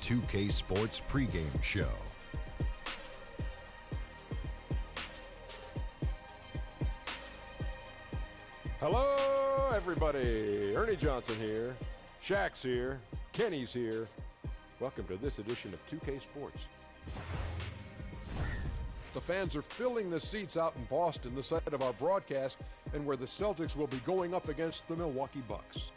2K Sports pregame show. Hello, everybody. Ernie Johnson here. Shaq's here. Kenny's here. Welcome to this edition of 2K Sports. The fans are filling the seats out in Boston, the site of our broadcast, and where the Celtics will be going up against the Milwaukee Bucks.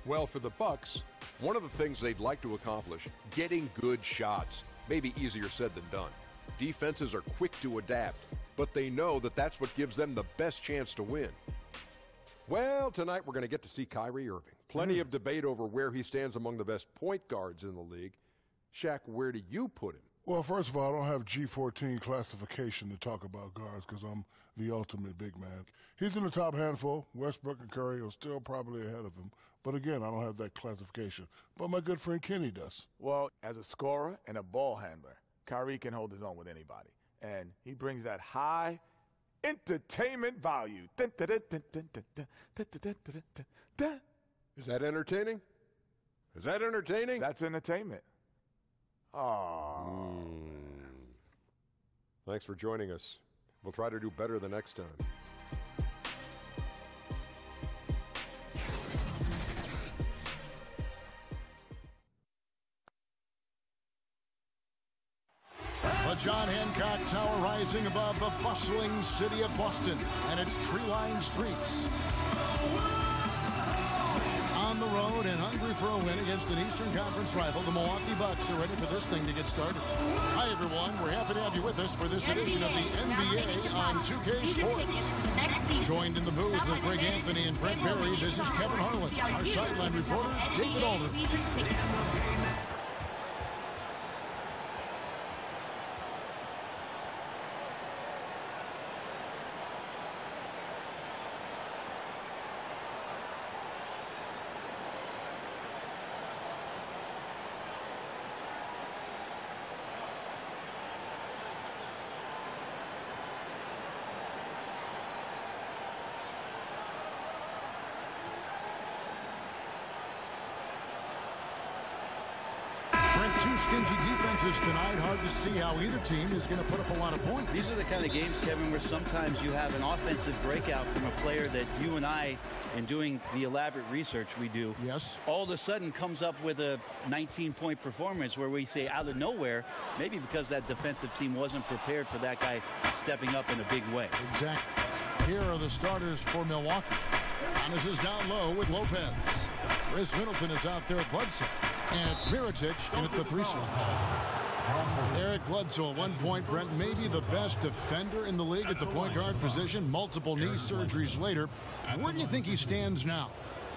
Well, for the Bucks, one of the things they'd like to accomplish, getting good shots. Maybe easier said than done. Defenses are quick to adapt, but they know that that's what gives them the best chance to win. Well, tonight we're going to get to see Kyrie Irving. Plenty of debate over where he stands among the best point guards in the league. Shaq, where do you put him? Well, first of all, I don't have G14 classification to talk about guards because I'm the ultimate big man. He's in the top handful. Westbrook and Curry are still probably ahead of him. But again, I don't have that classification. But my good friend Kenny does. Well, as a scorer and a ball handler, Kyrie can hold his own with anybody. And he brings that high entertainment value. Is that entertaining? Is that entertaining? That's entertainment. Oh. Thanks for joining us. We'll try to do better the next time. The John Hancock Tower rising above the bustling city of Boston and its tree-lined streets. On the road and hungry for a win against an Eastern Conference rival, the Milwaukee Bucks are ready for this thing to get started. Hi, everyone. We're happy to have you with us for this edition of the NBA on 2K Sports. Joined in the booth with Greg Anthony and Brent Berry, this is Kevin Harlan. Our sideline reporter, David Aldridge. Two stingy defenses tonight. Hard to see how either team is going to put up a lot of points. These are the kind of games, Kevin, where sometimes you have an offensive breakout from a player that you and I, in doing the elaborate research we do, yes, all of a sudden comes up with a 19-point performance where we say out of nowhere, maybe because that defensive team wasn't prepared for that guy stepping up in a big way. Exactly. Here are the starters for Milwaukee. Giannis is down low with Lopez. Chris Middleton is out there at Bledsoe. And it's Mirotic in at the 3 slot. Eric Bledsoe at one point, Brent, maybe the best defender in the league at the point guard position. Multiple knee surgeries later. Where do you think he stands now?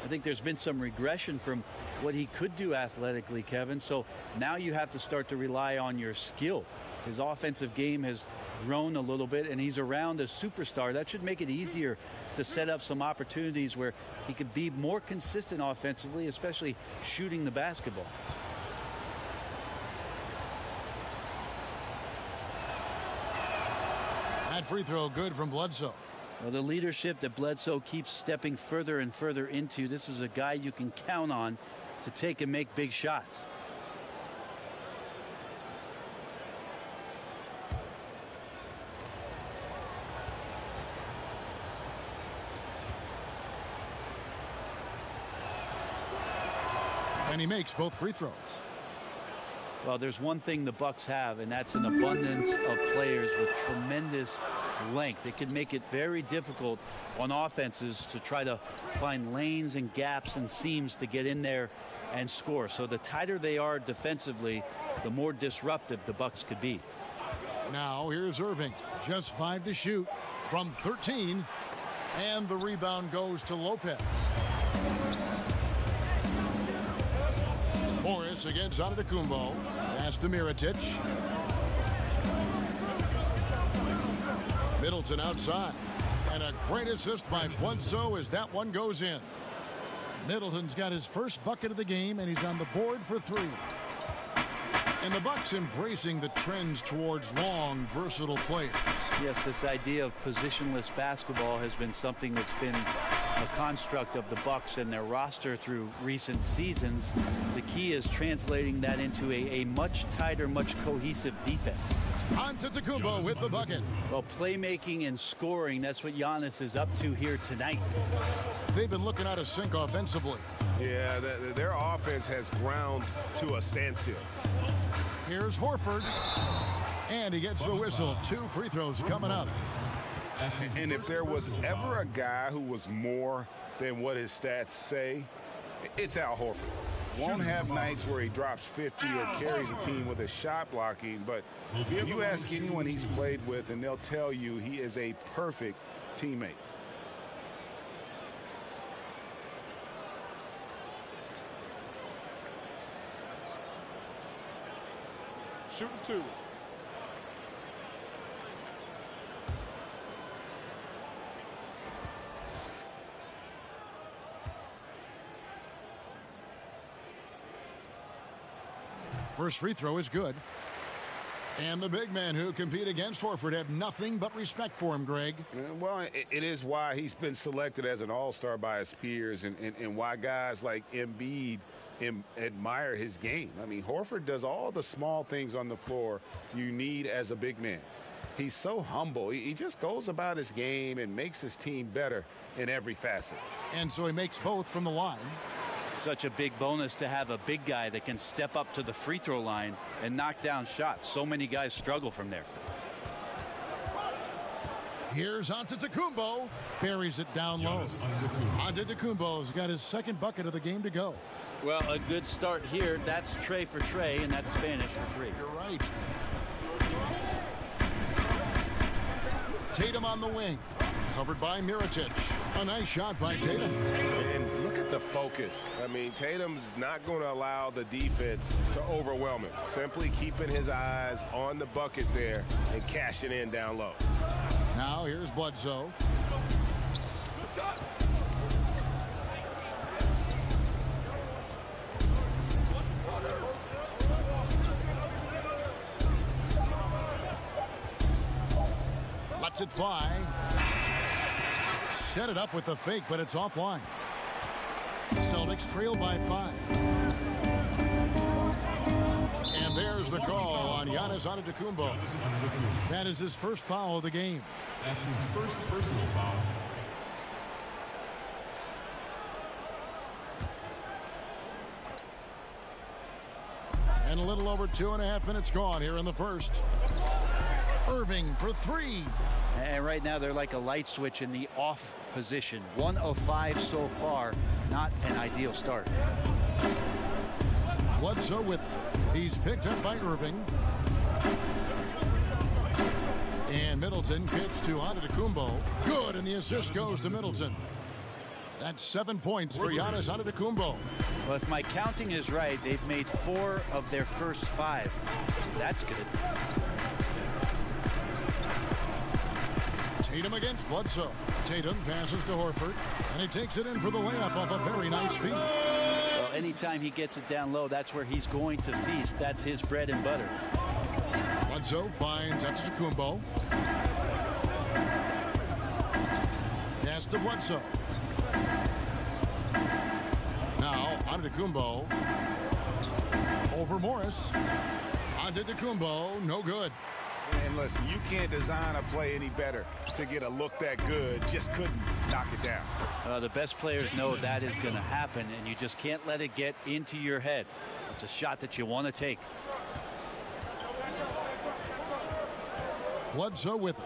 I think there's been some regression from what he could do athletically, Kevin. So now you have to start to rely on your skill. His offensive game has grown a little bit, and he's around a superstar. That should make it easier to set up some opportunities where he could be more consistent offensively, especially shooting the basketball. That free throw good from Bledsoe. Well, the leadership that Bledsoe keeps stepping further and further into, this is a guy you can count on to take and make big shots. And he makes both free throws. Well, there's one thing the Bucks have, and that's an abundance of players with tremendous length. It can make it very difficult on offenses to try to find lanes and gaps and seams to get in there and score. So the tighter they are defensively, the more disruptive the Bucks could be. Now here's Irving, just 5 to shoot from 13, and the rebound goes to Lopez. Morris against Antetokounmpo. Pass to Mirotic. Middleton outside. And a great assist by Bledsoe as that one goes in. Middleton's got his first bucket of the game, and he's on the board for 3. And the Bucks embracing the trends towards long, versatile players. Yes, this idea of positionless basketball has been something that's been a construct of the Bucks and their roster through recent seasons. The key is translating that into a much tighter, much cohesive defense. Antetokounmpo with the bucket. Well, playmaking and scoring, that's what Giannis is up to here tonight. They've been looking out of sync offensively. Yeah, their offense has ground to a standstill. Here's Horford. And he gets the whistle. 2 free throws coming up. And if there was ever a guy who was more than what his stats say, it's Al Horford. Won't have nights where he drops 50 or carries a team with his shot blocking, but you ask anyone he's played with and they'll tell you he is a perfect teammate. Shooting 2. First free throw is good. And the big men who compete against Horford have nothing but respect for him, Greg. Well, it is why he's been selected as an all-star by his peers and why guys like Embiid admire his game. I mean, Horford does all the small things on the floor you need as a big man. He's so humble. He just goes about his game and makes his team better in every facet. And so he makes both from the line. Such a big bonus to have a big guy that can step up to the free throw line and knock down shots. So many guys struggle from there. Here's Antetokounmpo. Buries it down low. Antetokounmpo's got his second bucket of the game to go. Well, a good start here. That's Trey for Trey, and that's Spanish for 3. You're right. Tatum on the wing. Covered by Mirotic. A nice shot by Tatum. And look at the focus. I mean, Tatum's not going to allow the defense to overwhelm him. Simply keeping his eyes on the bucket there and cashing in down low. Now here's Bledsoe. Lets it fly. Set it up with the fake, but it's offline. Celtics trail by 5. And there's the call on Giannis Antetokounmpo. That is his first foul of the game. That's his first personal foul. And a little over 2.5 minutes gone here in the first. Irving for 3. And right now they're like a light switch in the off position. 1 of 5 so far. Not an ideal start. Bledsoe with it. He's picked up by Irving. And Middleton kicks to Antetokounmpo. Good, and the assist goes to Middleton. That's 7 points for Giannis Antetokounmpo. Well, if my counting is right, they've made 4 of their first 5. That's good. Tatum against Bledsoe. Tatum passes to Horford, and he takes it in for the layup off a very nice feed. Well, anytime he gets it down low, that's where he's going to feast. That's his bread and butter. Bledsoe finds Antetokounmpo. Pass to Bledsoe. Now Antetokounmpo over Morris. Antetokounmpo, no good. And listen, you can't design a play any better to get a look that good. Just couldn't knock it down. The best players know that is going to happen, and you just can't let it get into your head. It's a shot that you want to take. Bledsoe with it.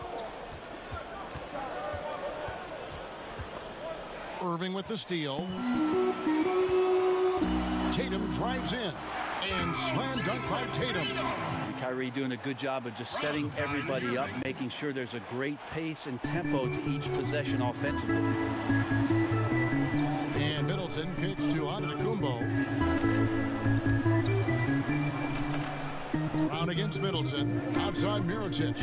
Irving with the steal. Tatum drives in. And slam dunk by Tatum. And Kyrie doing a good job of just setting everybody up, making sure there's a great pace and tempo to each possession offensively. And Middleton kicks to Antetokounmpo. Round against Middleton. Outside Mirotic.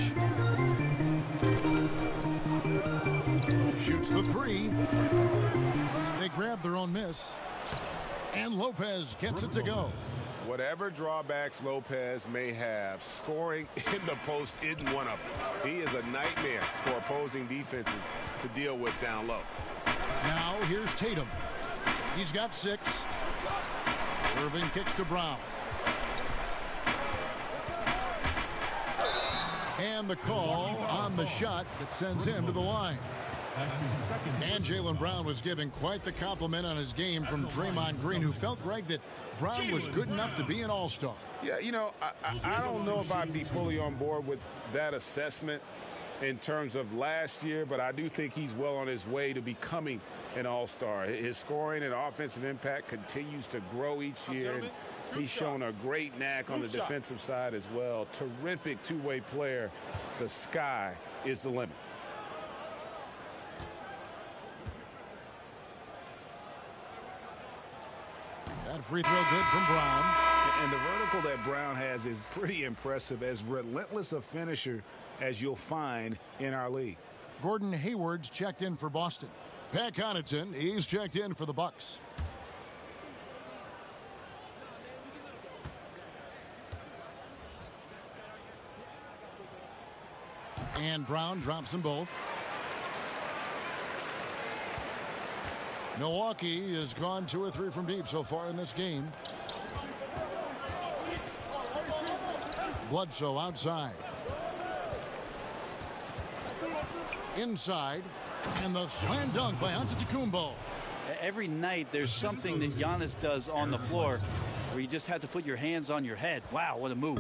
Shoots the 3. They grab their own miss. And Lopez gets it to go. Whatever drawbacks Lopez may have, scoring in the post isn't one of them. He is a nightmare for opposing defenses to deal with down low. Now here's Tatum. He's got 6. Irving kicks to Brown. And the call on the shot that sends him to the line. That's his second. And Jaylen Brown was given quite the compliment on his game from Draymond Green, who felt, Greg, that Brown was good enough to be an all-star. Yeah, you know, I don't know if I'd be fully on board with that assessment in terms of last year, but I do think he's well on his way to becoming an all-star. His scoring and offensive impact continues to grow each year. And he's shown a great knack on the defensive side as well. Terrific two-way player. The sky is the limit. That free throw good from Brown. And the vertical that Brown has is pretty impressive, as relentless a finisher as you'll find in our league. Gordon Hayward's checked in for Boston. Pat Connaughton, he's checked in for the Bucks. And Brown drops them both. Milwaukee has gone 2 or 3 from deep so far in this game. Bledsoe outside. Inside. And the slam dunk by Antetokounmpo. Every night there's something that Giannis does on the floor where you just have to put your hands on your head. Wow, what a move.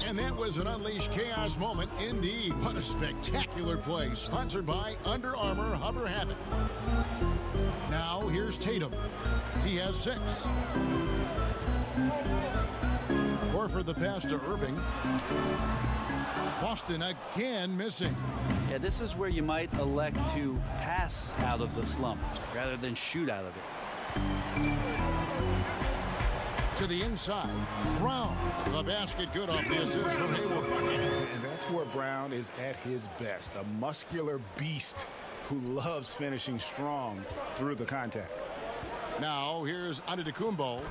And that was an unleashed chaos moment indeed. What a spectacular play. Sponsored by Under Armour Hover Habit. Now here's Tatum. He has 6. Horford the pass to Irving. Boston again missing. Yeah, this is where you might elect to pass out of the slump rather than shoot out of it. To the inside. Brown. The basket good off the assist from Hayward. And that's where Brown is at his best. A muscular beast who loves finishing strong through the contact. Now here's Antetokounmpo.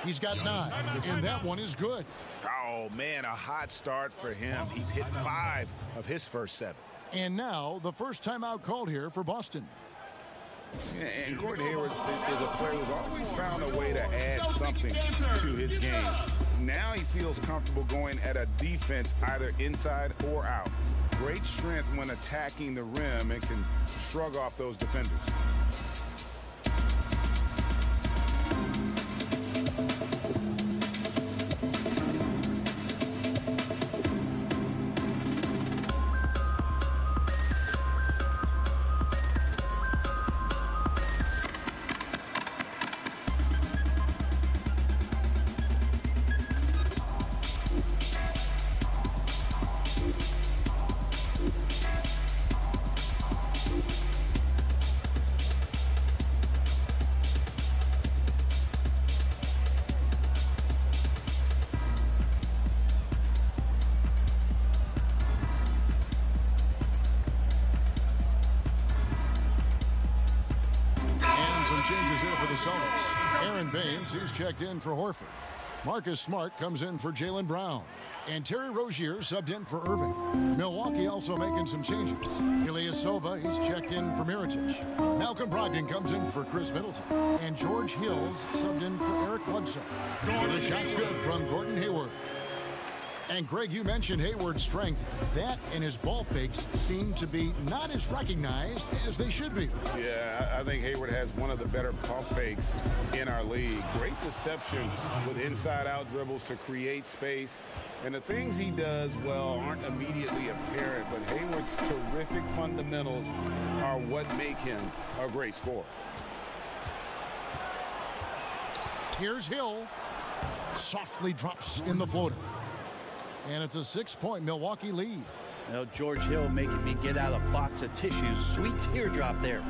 He's got 9, and that one is good. Oh, man, a hot start for him. He's hit 5 of his first 7. And now the first timeout called here for Boston. Yeah, and Gordon Hayward is a player who's always found a way to add something to his game. Now he feels comfortable going at a defense either inside or out. Great strength when attacking the rim and can shrug off those defenders. He's checked in for Horford. Marcus Smart comes in for Jaylen Brown. And Terry Rozier subbed in for Irving. Milwaukee also making some changes. Ilyasova, he's checked in for Mirotic. Malcolm Brogdon comes in for Chris Middleton. And George Hills subbed in for Eric Bledsoe. The shot's good from Gordon Hayward. And Greg, you mentioned Hayward's strength. That and his ball fakes seem to be not as recognized as they should be. Yeah, I think Hayward has one of the better pump fakes in our league. Great deception with inside-out dribbles to create space. And the things he does well aren't immediately apparent, but Hayward's terrific fundamentals are what make him a great scorer. Here's Hill. Softly drops in the floater. And it's a 6-point Milwaukee lead. You know, George Hill making me get out a box of tissues. Sweet teardrop there.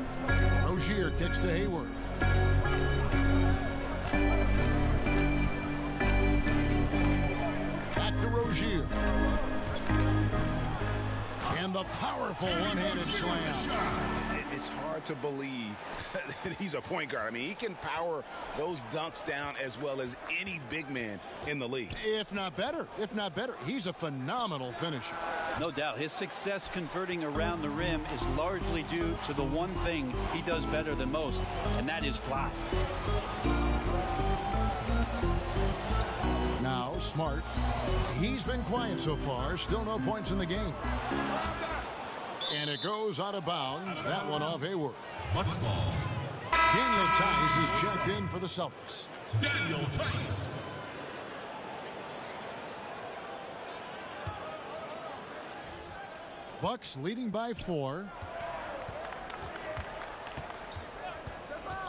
Rozier kicks to Hayward. Back to Rozier. And the powerful one-handed slam. It's it's hard to believe that he's a point guard. I mean, he can power those dunks down as well as any big man in the league. If not better. He's a phenomenal finisher. No doubt. His success converting around the rim is largely due to the one thing he does better than most, and that is fly. Now, Smart. He's been quiet so far. Still no points in the game. And it goes out of bounds. That one off Hayward. Bucks ball. Daniel Tice is checked in for the Celtics. Daniel Tice. Bucks leading by 4.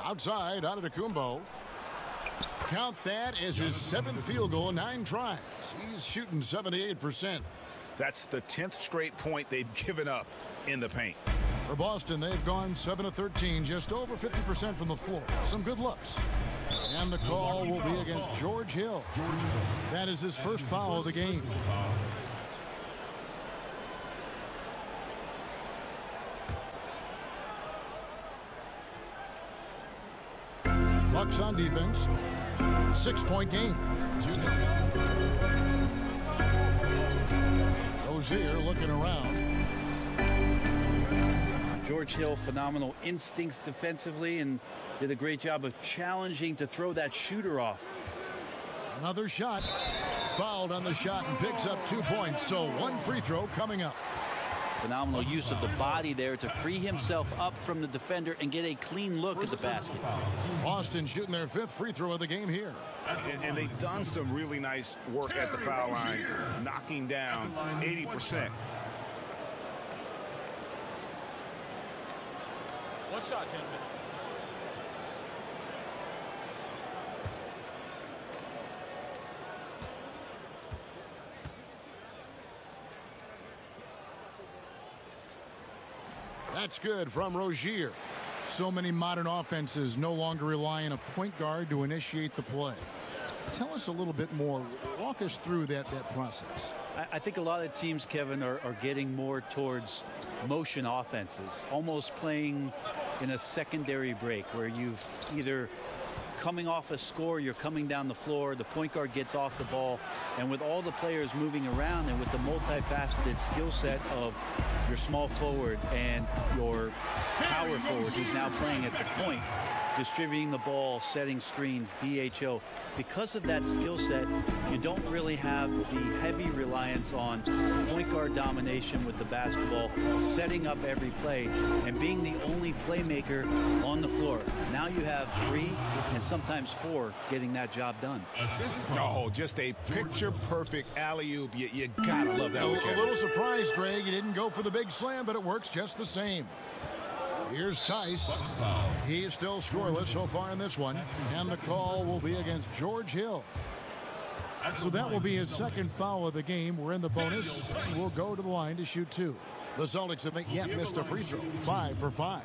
Outside, Antetokounmpo. Count that as his 7th field goal in 9 tries. He's shooting 78%. That's the 10th straight point they've given up in the paint. For Boston, they've gone 7 of 13, just over 50% from the floor. Some good looks. And the call will be against George Hill. That is his first foul of the game. Bucks on defense. 6-point game. 2 minutes. Rozier looking around. George Hill, phenomenal instincts defensively and did a great job of challenging to throw that shooter off. Another shot. Fouled on the shot and picks up 2 points. So 1 free throw coming up. Phenomenal use of the body there to free himself up from the defender and get a clean look at the basket. Boston shooting their 5th free throw of the game here. And they've done some really nice work at the foul line, knocking down 80%. One shot, gentlemen. That's good from Rozier. So many modern offenses no longer rely on a point guard to initiate the play. Tell us a little bit more. Walk us through that process. I think a lot of teams, Kevin, are getting more towards motion offenses, almost playing in a secondary break where you've either coming off a score, you're coming down the floor, the point guard gets off the ball, and with all the players moving around and with the multifaceted skill set of your small forward and your power forward who's now playing at the point, distributing the ball, setting screens, DHO. Because of that skill set, you don't really have the heavy reliance on point guard domination with the basketball, setting up every play, and being the only playmaker on the floor. Now you have 3 and sometimes 4 getting that job done. Oh, just a picture-perfect alley-oop. You gotta love that. A little surprised, Greg. He didn't go for the big slam, but it works just the same. Here's Tice. He is still scoreless so far in this one. And the call will be against George Hill. So that will be his 2nd foul of the game. We're in the bonus. We'll go to the line to shoot 2. The Celtics have yet missed a free throw. 5 for 5.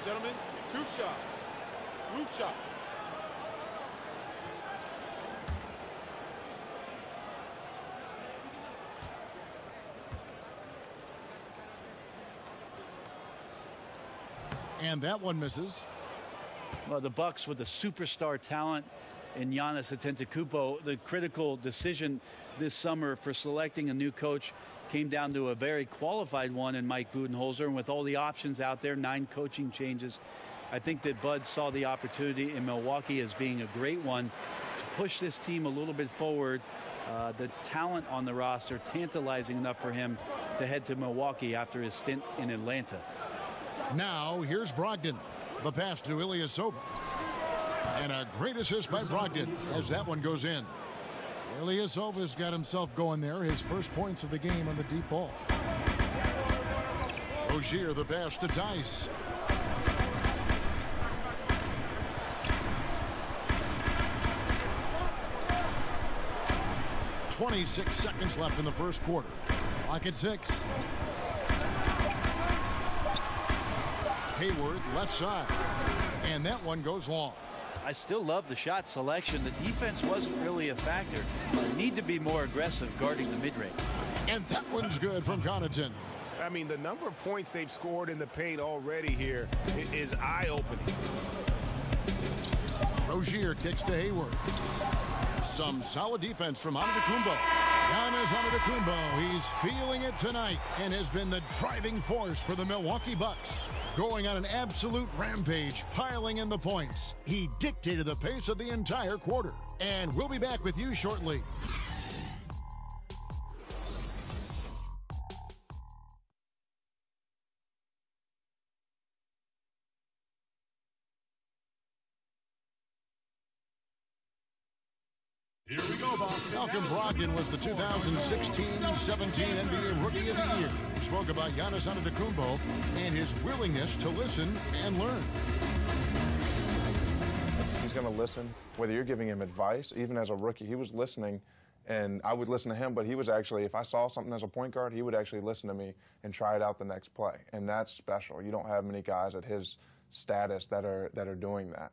Gentlemen, 2 shots. 2 shots. And that one misses. Well, the Bucks with the superstar talent in Giannis Antetokounmpo, the critical decision this summer for selecting a new coach came down to a very qualified one in Mike Budenholzer. And with all the options out there, 9 coaching changes, I think that Bud saw the opportunity in Milwaukee as being a great one to push this team a little bit forward. The talent on the roster tantalizing enough for him to head to Milwaukee after his stint in Atlanta. Now, here's Brogdon. The pass to Ilyasova. And a great assist by Brogdon as that one goes in. Ilyasova's got himself going there. His first points of the game on the deep ball. Rozier, the pass to Tice. .26 seconds left in the first quarter. Clock at 6. Hayward, left side. And that one goes long. I still love the shot selection. The defense wasn't really a factor. Need to be more aggressive guarding the mid-range. And that one's good from Connaughton. I mean, the number of points they've scored in the paint already here is eye-opening. Rozier kicks to Hayward. Some solid defense from Antetokounmpo. Giannis Antetokounmpo, he's feeling it tonight and has been the driving force for the Milwaukee Bucks. Going on an absolute rampage, piling in the points. He dictated the pace of the entire quarter. And we'll be back with you shortly. Here we go, Boston. Malcolm Brogdon was the 2016-17 NBA Rookie of the Year. He spoke about Giannis Antetokounmpo and his willingness to listen and learn. He's going to listen, whether you're giving him advice. Even as a rookie, he was listening, and I would listen to him, but he was actually, if I saw something as a point guard, he would actually listen to me and try it out the next play, and that's special. You don't have many guys at his status that are doing that.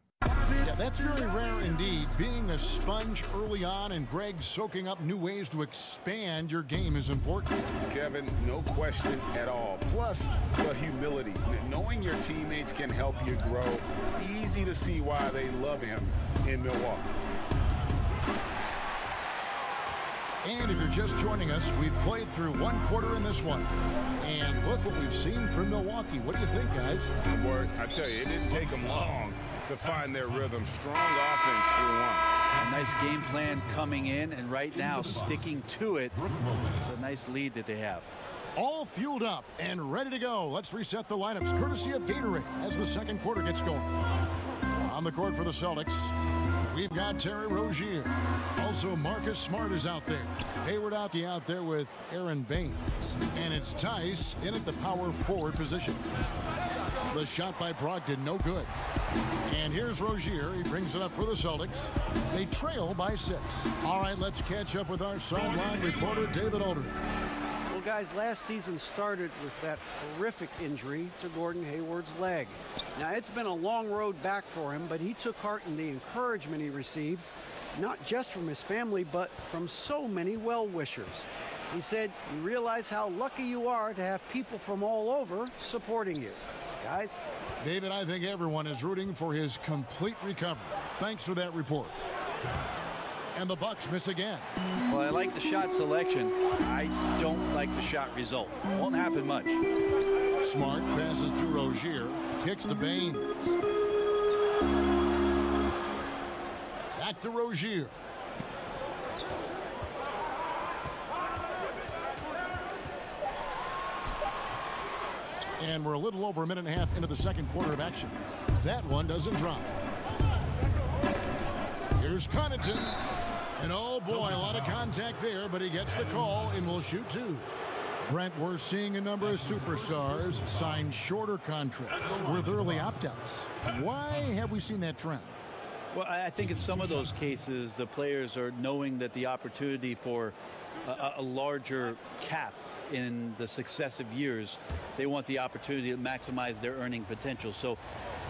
Yeah, that's very rare indeed. Being a sponge early on and Greg soaking up new ways to expand your game is important. Kevin, no question at all. Plus, the humility. Knowing your teammates can help you grow. Easy to see why they love him in Milwaukee. And if you're just joining us, we've played through one quarter in this one. And look what we've seen from Milwaukee. What do you think, guys? Boy, I tell you, it didn't take them long to find their rhythm. Strong offense through one. A nice game plan coming in, and right now sticking to it. It's a nice lead that they have. All fueled up and ready to go. Let's reset the lineups courtesy of Gatorade as the second quarter gets going. On the court for the Celtics, we've got Terry Rozier. Also, Marcus Smart is out there. Hayward out there with Aaron Baines. And it's Tice in at the power forward position. The shot by Brogdon, no good. And here's Rozier. He brings it up for the Celtics. They trail by 6. All right, let's catch up with our sideline reporter, David Aldridge. Well, guys, last season started with that horrific injury to Gordon Hayward's leg. Now, it's been a long road back for him, but he took heart in the encouragement he received, not just from his family, but from so many well-wishers. He said, "You realize how lucky you are to have people from all over supporting you." Guys? David, I think everyone is rooting for his complete recovery. Thanks for that report. And the Bucks miss again. Well, I like the shot selection. I don't like the shot result. Won't happen much. Smart passes to Rozier. Kicks to Baines. Back to Rozier. And we're a little over a minute and a half into the second quarter of action. That one doesn't drop. Here's Connaughton. And oh boy, a lot of contact there, but he gets the call and will shoot 2. Brent, we're seeing a number of superstars sign shorter contracts with early opt-outs. Why have we seen that trend? Well, I think in some of those cases, the players are knowing that the opportunity for a larger cap in the successive years, they want the opportunity to maximize their earning potential. So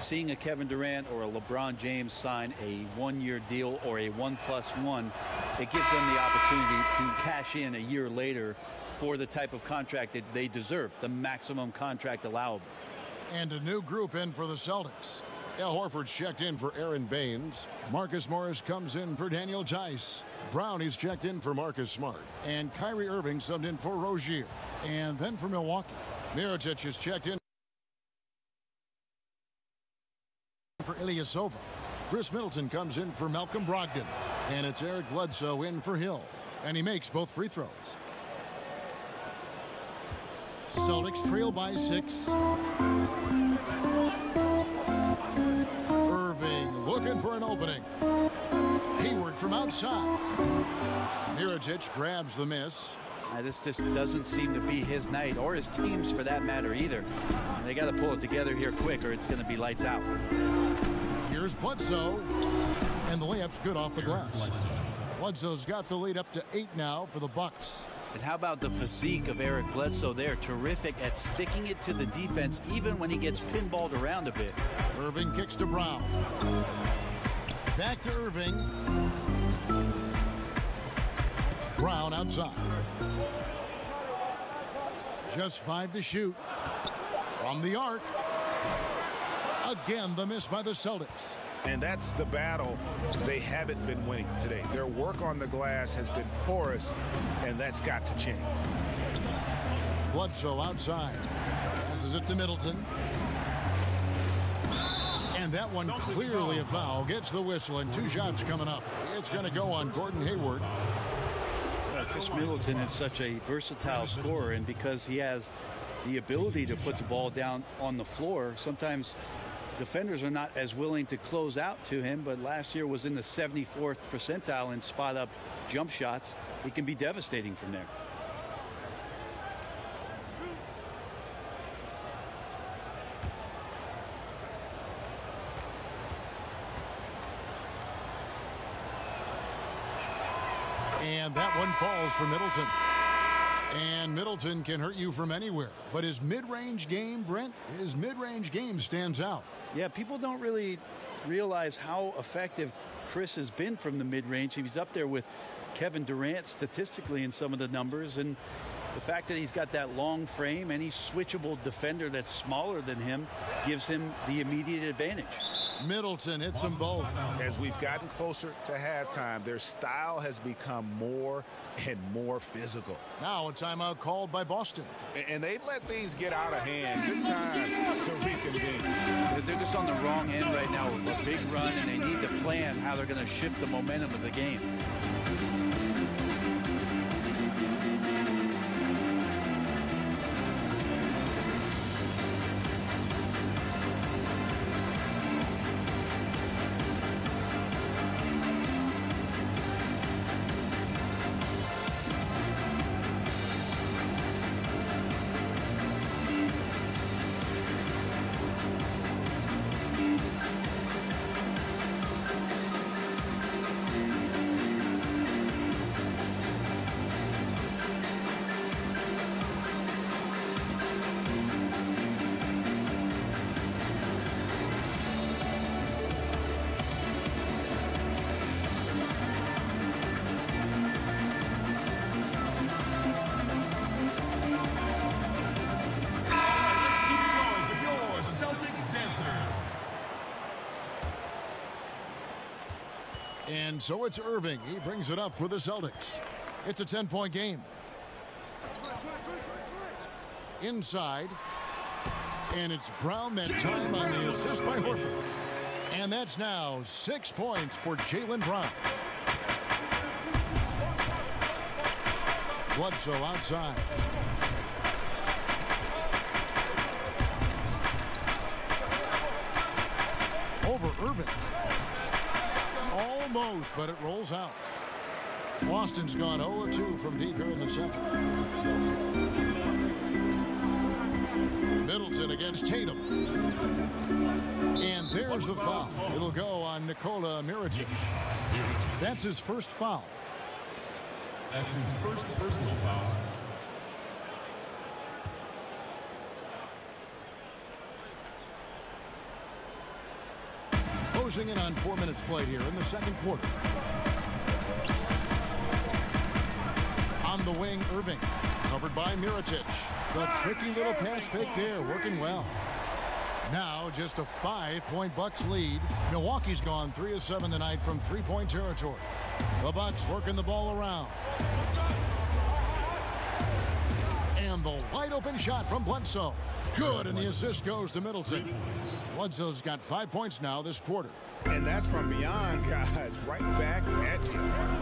seeing a Kevin Durant or a LeBron James sign a 1-year deal or a 1+1, it gives them the opportunity to cash in a year later for the type of contract that they deserve, the maximum contract allowable. And a new group in for the Celtics. Al Horford's checked in for Aaron Baines. Marcus Morris comes in for Daniel Tice. Brownie's checked in for Marcus Smart. And Kyrie Irving subbed in for Rozier. And then for Milwaukee, Mirotic is checked in for Ilyasova. Chris Middleton comes in for Malcolm Brogdon. And it's Eric Bledsoe in for Hill. And he makes both free throws. Celtics trail by 6. Irving looking for an opening. Hayward from outside. Mirotic grabs the miss. This just doesn't seem to be his night, or his team's for that matter either. They got to pull it together here quick, or it's going to be lights out. Here's Bledsoe, and the layup's good off the glass. Bledsoe's got the lead up to 8 now for the Bucks. And how about the physique of Eric Bledsoe there? Terrific at sticking it to the defense, even when he gets pinballed around a bit. Irving kicks to Brown. Back to Irving. Brown outside. Just 5 to shoot. From the arc. Again, the miss by the Celtics. And that's the battle they haven't been winning today. Their work on the glass has been porous, and that's got to change. Bledsoe outside. Passes it to Middleton. And that one clearly a foul. Gets the whistle, and 2 shots coming up. It's going to go on Gordon Hayward. Chris Middleton is such a versatile scorer, and because he has the ability to put the ball down on the floor, sometimes defenders are not as willing to close out to him, but last year was in the 74th percentile in spot-up jump shots. He can be devastating from there. And that one falls for Middleton. And Middleton can hurt you from anywhere. But his mid-range game, Brent, his mid-range game stands out. Yeah, people don't really realize how effective Chris has been from the mid-range. He's up there with Kevin Durant statistically in some of the numbers. And the fact that he's got that long frame, any switchable defender that's smaller than him gives him the immediate advantage. Middleton hits them both. As we've gotten closer to halftime, their style has become more and more physical. Now a timeout called by Boston. And they've let things get out of hand. Good time to reconvene. They're just on the wrong end right now with a big run, and they need to plan how they're going to shift the momentum of the game. And so it's Irving. He brings it up for the Celtics. It's a 10-point game. Inside. And it's Brown that time on the assist by Horford. And that's now 6 points for Jaylen Brown. Bledsoe outside. Over Irving. Almost, but it rolls out. Boston's gone 0-2 from deep here in the second. Middleton against Tatum. And there's the foul. It'll go on Nikola Mirotic. That's his first foul. That's his first personal foul. Closing in on 4 minutes played here in the second quarter. On the wing, Irving. Covered by Mirotic. The tricky little pass fake there, working well. Now just a 5-point Bucks lead. Milwaukee's gone 3 of 7 tonight from three-point territory. The Bucks working the ball around. And the wide open shot from Bledsoe. Good, and the assist goes to Middleton. Bledsoe's got 5 points now this quarter. And that's from beyond, guys, right back at you.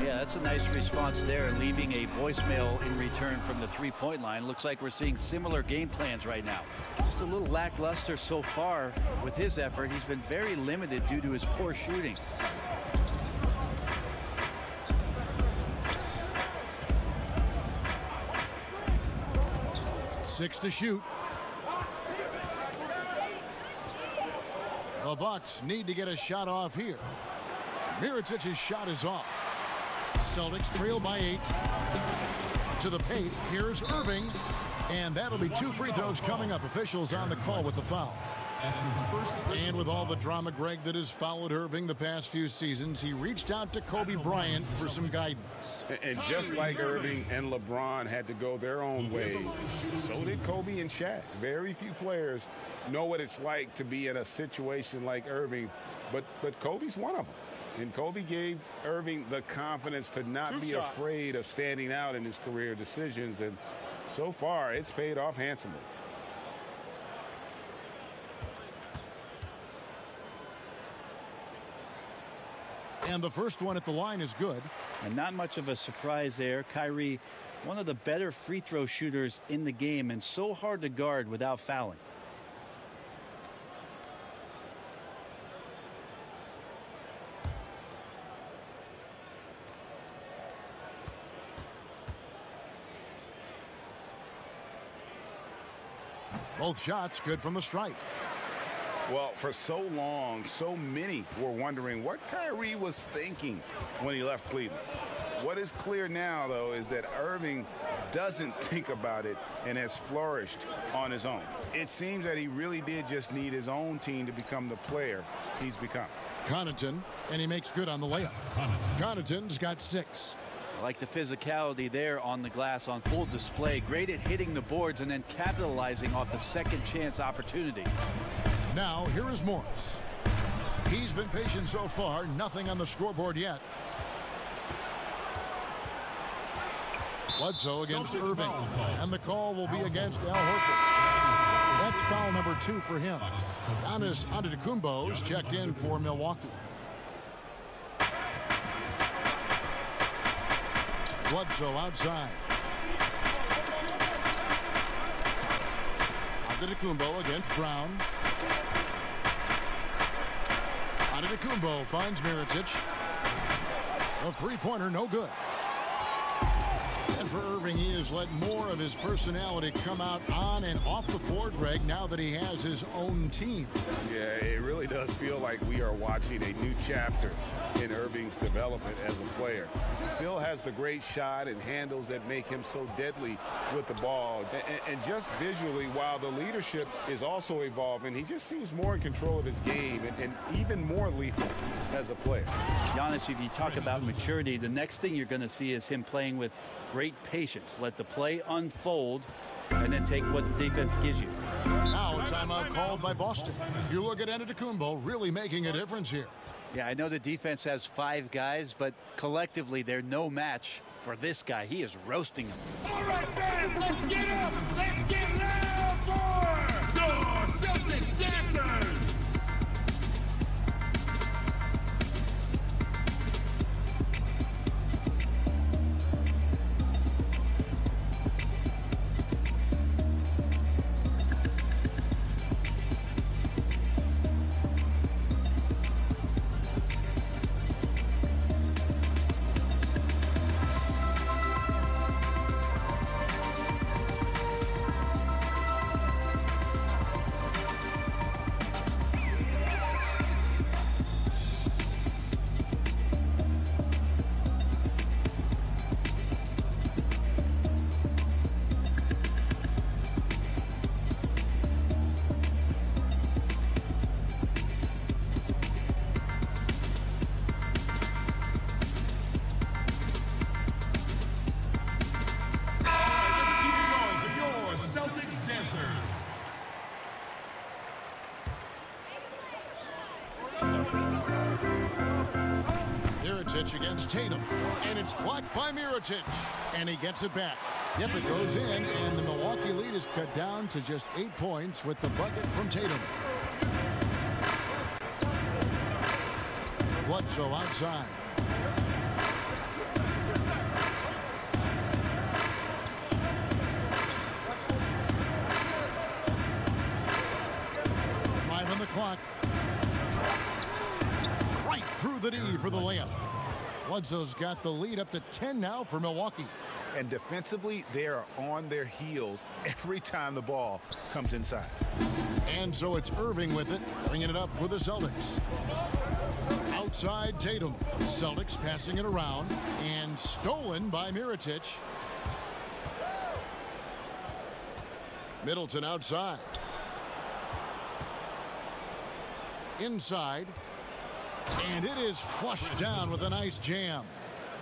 Yeah, that's a nice response there, leaving a voicemail in return from the three-point line. Looks like we're seeing similar game plans right now. Just a little lackluster so far with his effort. He's been very limited due to his poor shooting. Six to shoot. The Bucks need to get a shot off here. Mirotic's shot is off. Celtics trail by 8. To the paint, here's Irving. And that'll be 2 free throws coming up. Officials on the call with the foul. That's his first And with all the drama, Greg, that has followed Irving the past few seasons, he reached out to Kobe Bryant for some guidance. And just like Irving and LeBron had to go their own ways, so did Kobe and Shaq. Very few players know what it's like to be in a situation like Irving, but Kobe's one of them. And Kobe gave Irving the confidence to not be afraid of standing out in his career decisions, and so far it's paid off handsomely. And the first one at the line is good. And not much of a surprise there. Kyrie, one of the better free throw shooters in the game and so hard to guard without fouling. Both shots good from the stripe. Well, for so long, so many were wondering what Kyrie was thinking when he left Cleveland. What is clear now, though, is that Irving doesn't think about it and has flourished on his own. It seems that he really did just need his own team to become the player he's become. Connaughton, and he makes good on the layup. Connaughton's got 6. I like the physicality there on the glass on full display. Great at hitting the boards and then capitalizing off the second chance opportunity. Now, here is Morris. He's been patient so far. Nothing on the scoreboard yet. Bledsoe against Irving. And the call will be against Al Horford. That's foul number 2 for him. Giannis Antetokounmpo's checked in for Milwaukee. Bledsoe outside. Antetokounmpo against Brown. Antetokounmpo finds Mirotic. A three-pointer, no good. And for Irving, he has let more of his personality come out on and off the floor, Greg, now that he has his own team. Yeah, it really does feel like we are watching a new chapter in Irving's development as a player. Still has the great shot and handles that make him so deadly with the ball. And just visually, while the leadership is also evolving, he just seems more in control of his game and even more lethal as a player. Giannis, if you talk about maturity, the next thing you're going to see is him playing with great patience. Let the play unfold and then take what the defense gives you. Now a timeout called by Boston. You look at Antetokounmpo really making a difference here. Yeah, I know the defense has 5 guys, but collectively they're no match for this guy. He is roasting them. All right, fans, let's get up. Let's get loud for the Celtics dancers. Against Tatum, and it's blocked by Mirotic, and he gets it back. Yep, it goes in, and the Milwaukee lead is cut down to just 8 points with the bucket from Tatum. Bledsoe outside. Five on the clock. Right through the knee for the layup. Bledsoe's got the lead up to 10 now for Milwaukee. And defensively, they are on their heels every time the ball comes inside. And so it's Irving with it, bringing it up for the Celtics. Outside Tatum. Celtics passing it around and stolen by Mirotic. Middleton outside. Inside. And it is flushed down with a nice jam.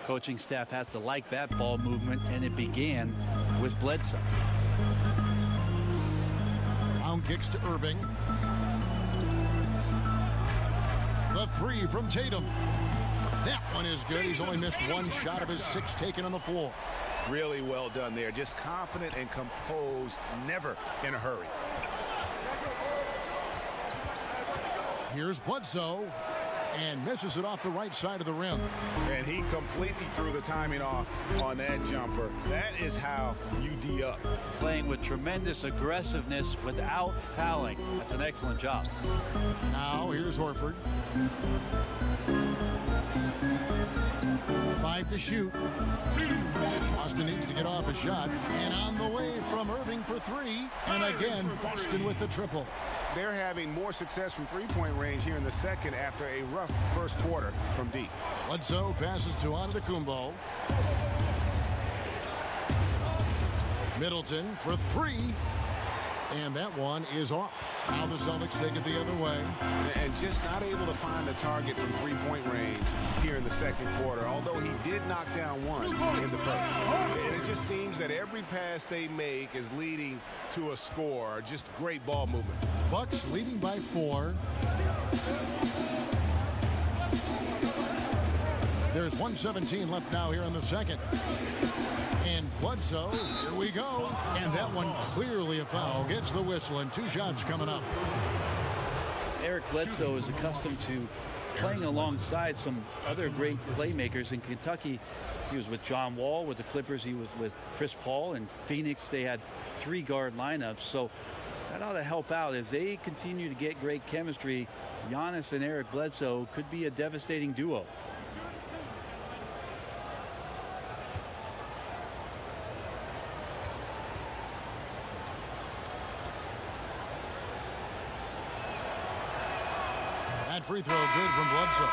Coaching staff has to like that ball movement, and it began with Bledsoe. Round kicks to Irving. The three from Tatum. That one is good. He's only missed one shot of his 6 taken on the floor. Really well done there. Just confident and composed, never in a hurry. Here's Bledsoe, and misses it off the right side of the rim. And he completely threw the timing off on that jumper. That is how you D up. Playing with tremendous aggressiveness without fouling. That's an excellent job. Now here's Horford. 5 to shoot. Boston needs to get off a shot. And on the way from Irving for 3. And again, Boston with the triple. They're having more success from three-point range here in the second after a rough first quarter from deep. Bledsoe passes to Antetokounmpo. Middleton for 3. And that one is off. Now the Celtics take it the other way. And just not able to find the target from three-point range here in the second quarter, although he did knock down one in the first. And it just seems that every pass they make is leading to a score. Just great ball movement. Bucks leading by 4. There's 1:17 left now here in the second. And Bledsoe, here we go. And that one clearly a foul. Gets the whistle, and 2 shots coming up. Eric Bledsoe is accustomed to playing alongside some other great playmakers in Kentucky. He was with John Wall with the Clippers. He was with Chris Paul. In Phoenix, they had 3-guard lineups. So that ought to help out as they continue to get great chemistry. Giannis and Eric Bledsoe could be a devastating duo. Free throw good from Bledsoe.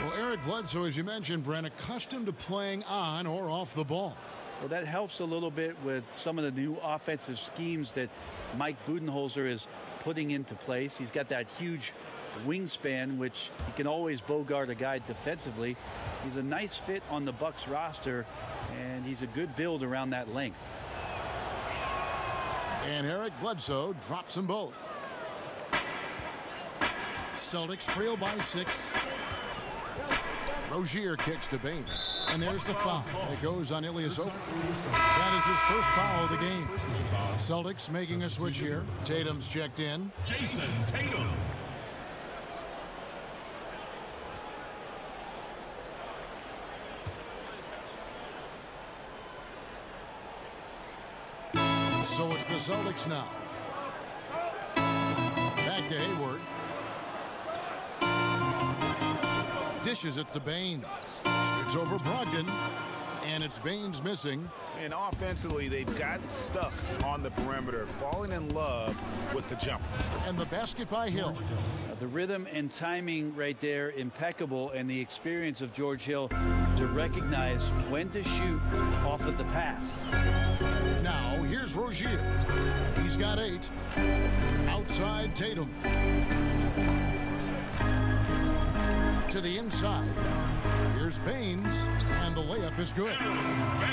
Well, Eric Bledsoe, as you mentioned, Brent, accustomed to playing on or off the ball. Well, that helps a little bit with some of the new offensive schemes that Mike Budenholzer is putting into place. He's got that huge wingspan, which he can always bogart a guy defensively. He's a nice fit on the Bucks roster, and he's a good build around that length. And Eric Bledsoe drops them both. Celtics trail by 6. Rozier kicks to Baines. And there's the foul. It goes on Ilyasova. That is his first foul of the game. Celtics making a switch here. Tatum's checked in. Jason Tatum. So it's the Celtics now. Back to Hayward. Dishes it to Baines. It's over Brogdon, and it's Baines missing. And offensively, they've gotten stuck on the perimeter, falling in love with the jump. And the basket by Hill. The rhythm and timing right there, impeccable, and the experience of George Hill to recognize when to shoot off of the pass. Now, here's Rozier. He's got 8. Outside Tatum. To the inside. Here's Baines, and the layup is good.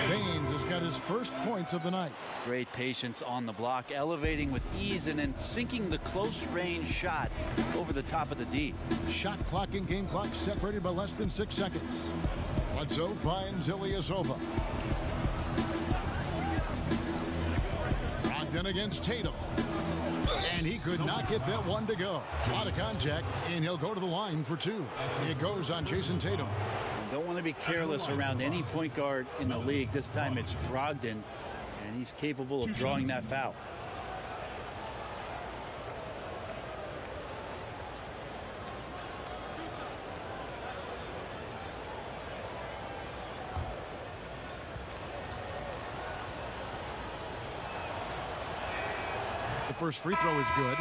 Baines has got his first points of the night. Great patience on the block, elevating with ease and then sinking the close-range shot over the top of the D. Shot clock and game clock separated by less than 6 seconds. Bledsoe finds Ilyasova. Brogdon against Tatum. And he could not get that one to go. Out of contact, and he'll go to the line for 2. It goes on Jason Tatum. Don't want to be careless around any point guard in the league. This time it's Brogdon, and he's capable of drawing that foul. The first free throw is good.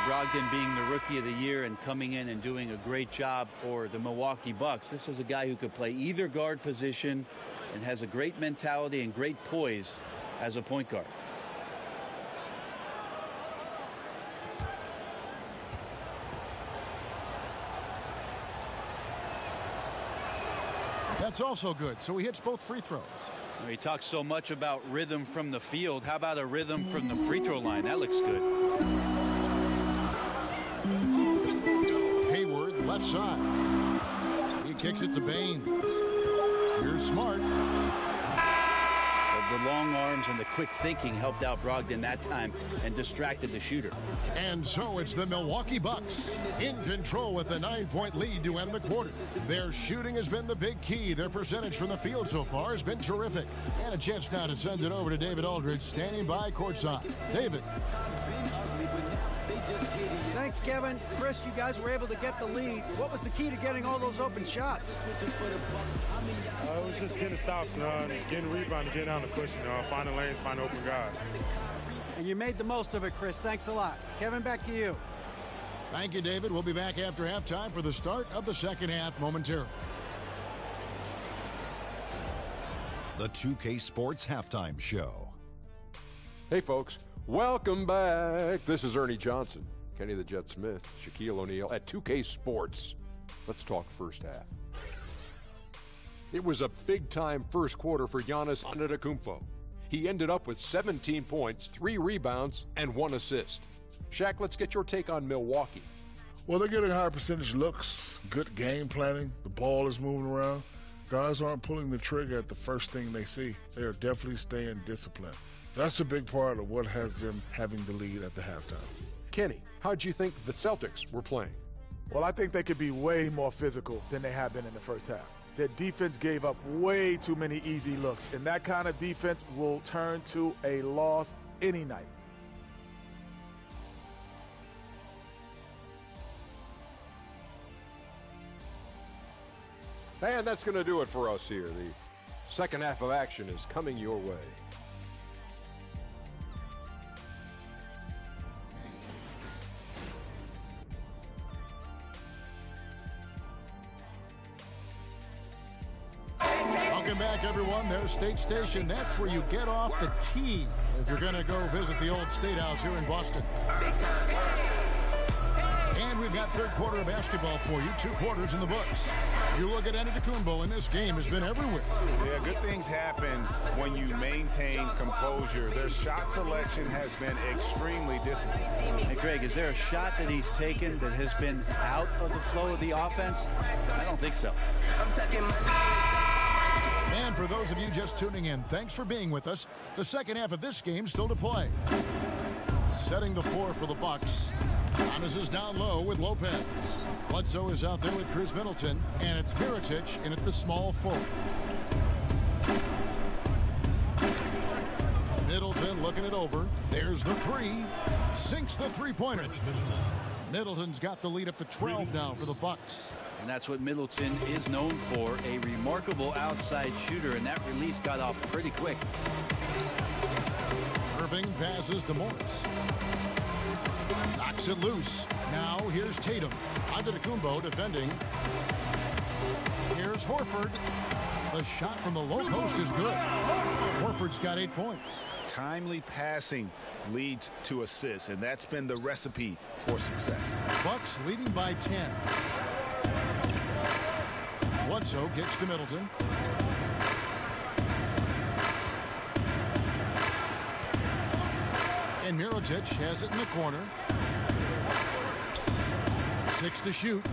Brogdon being the rookie of the year and coming in and doing a great job for the Milwaukee Bucks. This is a guy who could play either guard position and has a great mentality and great poise as a point guard. That's also good, so he hits both free throws. He talks so much about rhythm from the field. How about a rhythm from the free throw line? That looks good. Hayward, left side. He kicks it to Baines. Here's Smart. The long arms and the quick thinking helped out Brogdon that time and distracted the shooter. And so it's the Milwaukee Bucks in control with a 9-point lead to end the quarter. Their shooting has been the big key. Their percentage from the field so far has been terrific. And a chance now to send it over to David Aldridge, standing by courtside. David. Thanks, Kevin. Chris, you guys were able to get the lead. What was the key to getting all those open shots? It was just getting stops, getting rebound, and getting out of the push, finding lanes, finding open guys. And you made the most of it, Chris. Thanks a lot. Kevin, back to you. Thank you, David. We'll be back after halftime for the start of the second half momentarily. The 2K Sports Halftime Show. Hey, folks. Welcome back. This is Ernie Johnson, Kenny the Jet Smith, Shaquille O'Neal at 2K Sports. Let's talk first half. It was a big-time first quarter for Giannis Antetokounmpo. He ended up with 17 points, 3 rebounds, and 1 assist. Shaq, let's get your take on Milwaukee. Well, they're getting higher percentage looks, good game planning. The ball is moving around. Guys aren't pulling the trigger at the first thing they see. They are definitely staying disciplined. That's a big part of what has them having the lead at the halftime. Kenny, how'd you think the Celtics were playing? Well, I think they could be way more physical than they have been in the first half. Their defense gave up way too many easy looks, and that kind of defense will turn to a loss any night. And that's going to do it for us here. The second half of action is coming your way. Welcome back, everyone. There's State Station. That's where you get off the tee if you're going to go visit the old State House here in Boston. And we've got third quarter of basketball for you, 2 quarters in the books. You look at Antetokounmpo, and this game has been everywhere. Yeah, good things happen when you maintain composure. Their shot selection has been extremely disciplined. Hey, Greg, is there a shot that he's taken that has been out of the flow of the offense? I don't think so. And for those of you just tuning in, thanks for being with us. The second half of this game still to play. Setting the floor for the Bucks. Giannis is down low with Lopez. Bledsoe is out there with Chris Middleton, and it's Mirotic in at the small forward. Middleton looking it over. There's the 3. Sinks the three-pointer. Middleton's got the lead up to 12 now for the Bucks. And that's what Middleton is known for, a remarkable outside shooter, and that release got off pretty quick. Irving passes to Morris. Knocks it loose. Now here's Tatum. Antetokounmpo defending. Here's Horford. The shot from the low post is good. Horford's got 8 points. Timely passing leads to assists, and that's been the recipe for success. Bucks leading by 10. Bledsoe gets to Middleton. And Mirotic has it in the corner. 6 to shoot.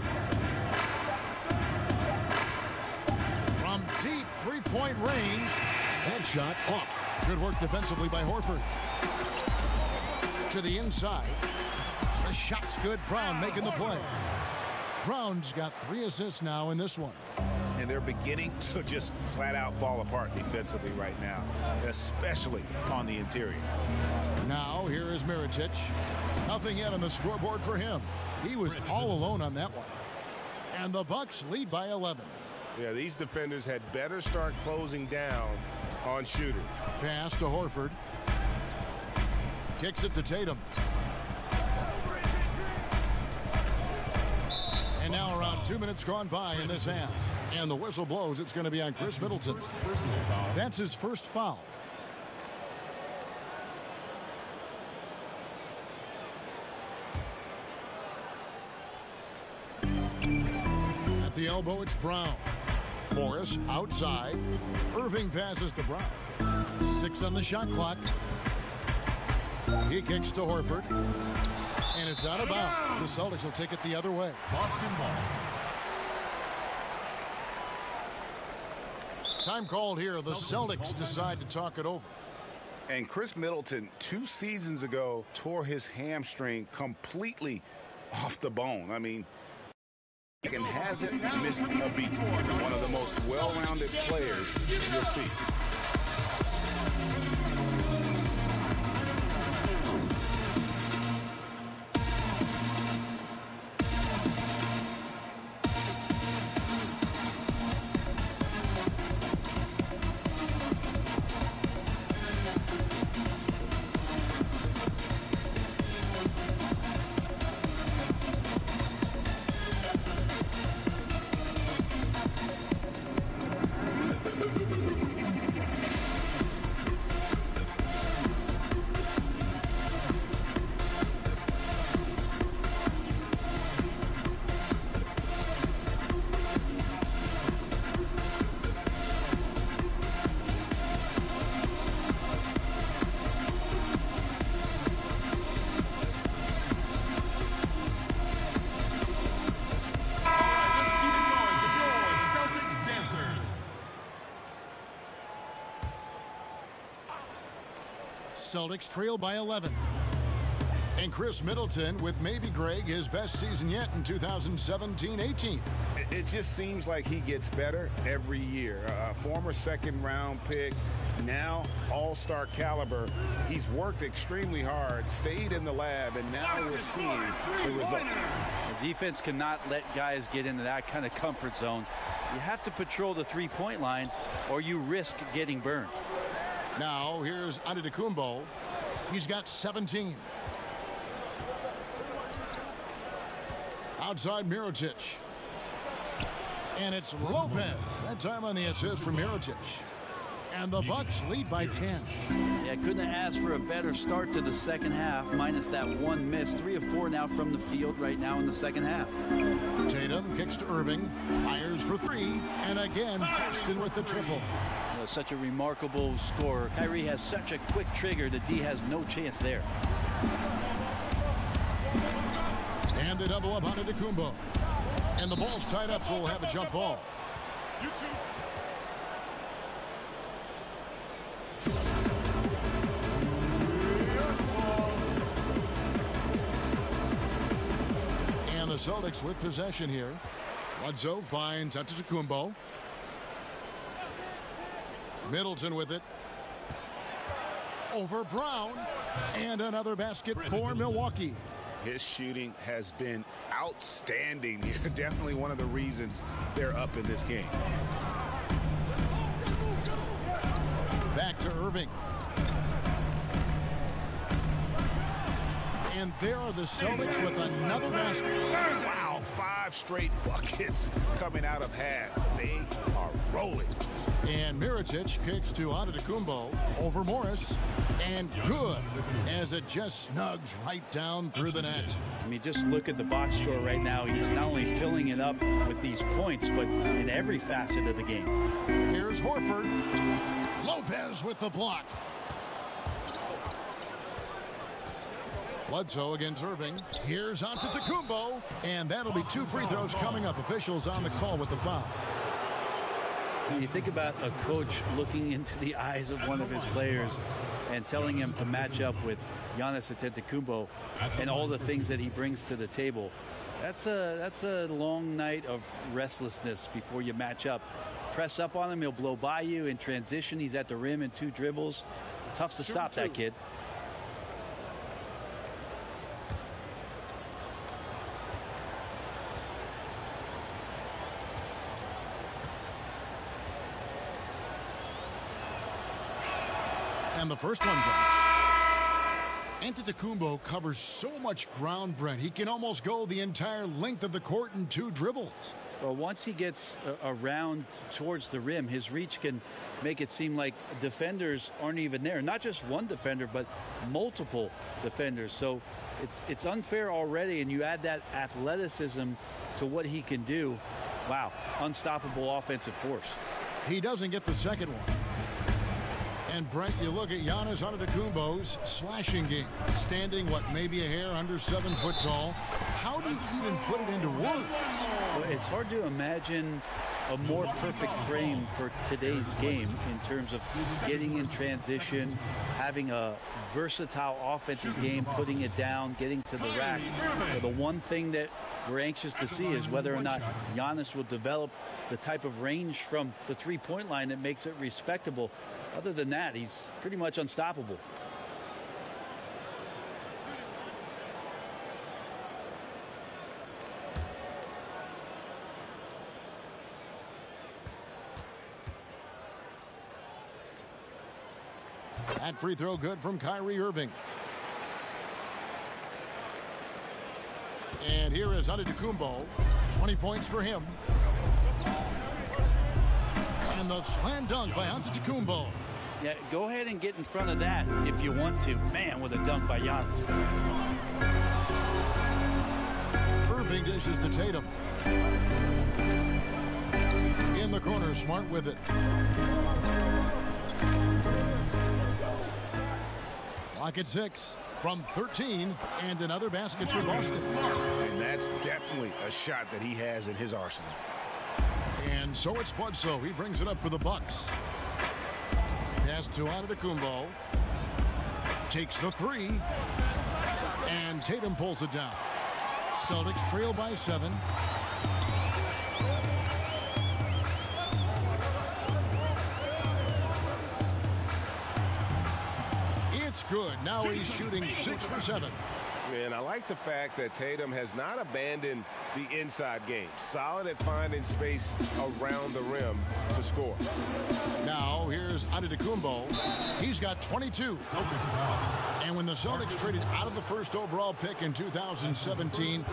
From deep three-point range. That shot off. Good work defensively by Horford. To the inside. The shot's good. Brown making the play. Brown's got 3 assists now in this one. And they're beginning to just flat out fall apart defensively right now, especially on the interior. Now here is Mirotic. Nothing yet on the scoreboard for him. He was all alone on that one. And the Bucks lead by 11. Yeah, these defenders had better start closing down on shooters. Pass to Horford. Kicks it to Tatum. And now around 2 minutes gone by in this half. And the whistle blows. It's going to be on Chris Middleton. That's his first foul. At the elbow, it's Brown. Morris outside. Irving passes to Brown. 6 on the shot clock. He kicks to Horford. And it's out of bounds. The Celtics will take it the other way. Boston ball. Time called here. The Celtics decide to talk it over. And Chris Middleton 2 seasons ago tore his hamstring completely off the bone. I mean, and hasn't missed a beat. One of the most well-rounded players you'll see. Celtics trail by 11. And Chris Middleton with maybe, Greg, his best season yet in 2017-18. It just seems like he gets better every year. A former second-round pick, now all-star caliber. He's worked extremely hard, stayed in the lab, and now we're seeing the result. The defense cannot let guys get into that kind of comfort zone. You have to patrol the three-point line, or you risk getting burned. Now, here's Antetokounmpo. He's got 17. Outside Mirotic. And it's Lopez. That time on the assist from Mirotic. And the Bucks lead by 10. Yeah, couldn't have asked for a better start to the second half, minus that one miss. 3 of 4 now from the field right now in the second half. Tatum kicks to Irving, fires for 3, and again, Paxton with the triple. Such a remarkable scorer. Kyrie has such a quick trigger that D has no chance there. And they double up on Antetokounmpo. And the ball's tied up, so we'll have a jump ball. And the Celtics with possession here. Bledsoe finds Antetokounmpo. Middleton with it. Over Brown. And another basket for Milwaukee. His shooting has been outstanding. Definitely one of the reasons they're up in this game. Back to Irving. And there are the Celtics with another basket. Wow, 5 straight buckets coming out of half. They are rolling. And Mirotic kicks to Antetokounmpo over Morris. And good, as it just snugs right down through the net. I mean, just look at the box score right now. He's not only filling it up with these points, but in every facet of the game. Here's Horford. Lopez with the block. Bledsoe against Irving. Here's Antetokounmpo. And that'll be 2 free throws coming up. Officials on the call with the foul. When you think about a coach looking into the eyes of one of his players and telling him to match up with Giannis Antetokounmpo and all the things that he brings to the table, that's a long night of restlessness before you match up. Press up on him, he'll blow by you. In transition, he's at the rim in 2 dribbles. Tough to stop that kid. And the first one drops. Antetokounmpo covers so much ground, Brent. He can almost go the entire length of the court in 2 dribbles. Well, once he gets around towards the rim, his reach can make it seem like defenders aren't even there. Not just one defender, but multiple defenders. So it's unfair already, and you add that athleticism to what he can do. wow, unstoppable offensive force. He doesn't get the second one. And Brent, you look at Giannis Antetokounmpo's slashing game, standing maybe a hair under 7 foot tall. How do you even put it into words? Well, it's hard to imagine a more perfect frame for today's game in terms of getting in transition, having a versatile offensive game, putting it down, getting to the rack. So the one thing that we're anxious to see is whether or not Giannis will develop the type of range from the three-point line that makes it respectable. Other than that, he's pretty much unstoppable. That free throw good from Kyrie Irving. And here is Antetokounmpo. 20 points for him. And the slam dunk by Antetokounmpo. Yeah, go ahead and get in front of that if you want to. Man, with a dunk by Giannis. Irving dishes to Tatum. In the corner, Smart with it. Clock at 6 from 13, and another basket for Boston. And that's definitely a shot that he has in his arsenal. And so it's Bledsoe. He brings it up for the Bucks. Pass to Antetokounmpo. Takes the three. And Tatum pulls it down. Celtics trail by 7. It's good. Now he's shooting 6 for 7. And I like the fact that Tatum has not abandoned the inside game. Solid at finding space around the rim to score. Now here's Antetokounmpo. He's got 22. And when the Celtics traded out of the first overall pick in 2017,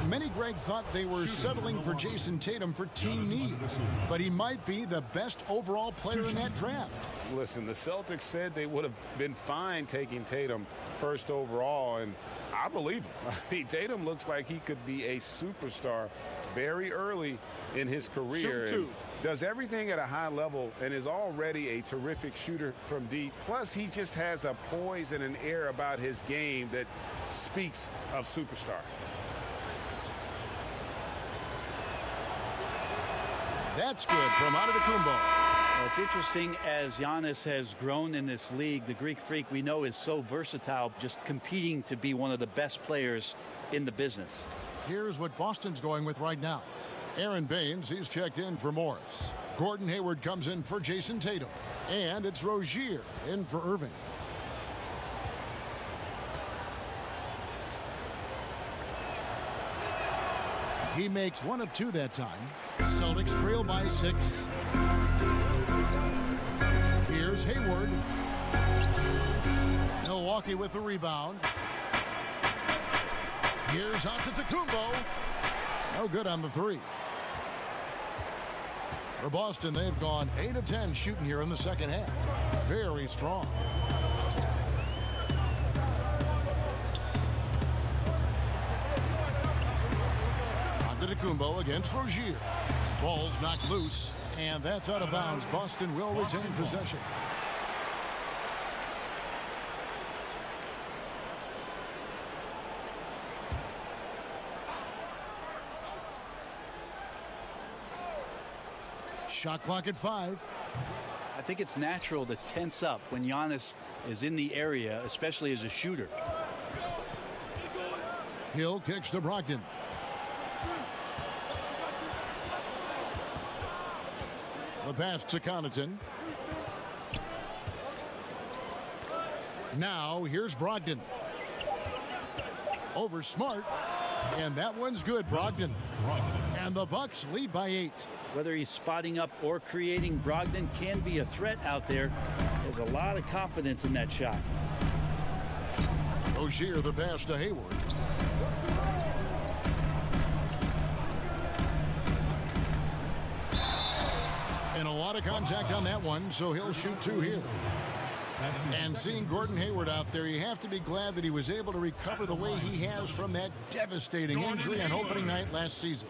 many, Greg, thought they were settling for Jason Tatum for team needs. But he might be the best overall player in that draft. Listen, the Celtics said they would have been fine taking Tatum first overall, and I believe him. I mean, Tatum looks like he could be a superstar very early in his career. And does everything at a high level and is already a terrific shooter from deep. Plus, he just has a poise and an air about his game that speaks of superstar. That's good from Antetokounmpo. Well, it's interesting, as Giannis has grown in this league, the Greek Freak we know is so versatile, just competing to be one of the best players in the business. Here's what Boston's going with right now. Aaron Baines, he's checked in for Morris. Gordon Hayward comes in for Jason Tatum. And it's Rozier in for Irving. He makes 1 of 2 that time. Celtics trail by 6. Here's Hayward. Milwaukee with the rebound. Here's Antetokounmpo. No good on the 3. For Boston, they've gone 8 of 10 shooting here in the second half. Very strong. Antetokounmpo against Rozier. Ball's knocked loose, and that's out of bounds. Boston will retain possession. Shot clock at 5. I think it's natural to tense up when Giannis is in the area, especially as a shooter. Hill kicks to Brogdon. The pass to Connaughton. Now here's Brogdon. Over Smart. And that one's good, Brogdon. And the Bucks lead by 8. Whether he's spotting up or creating, Brogdon can be a threat out there. There's a lot of confidence in that shot. Rozier the pass to Hayward. And a lot of contact on that one, so he'll shoot 2 here. And seeing Gordon Hayward out there, you have to be glad that he was able to recover the way he has from that devastating injury on opening night last season.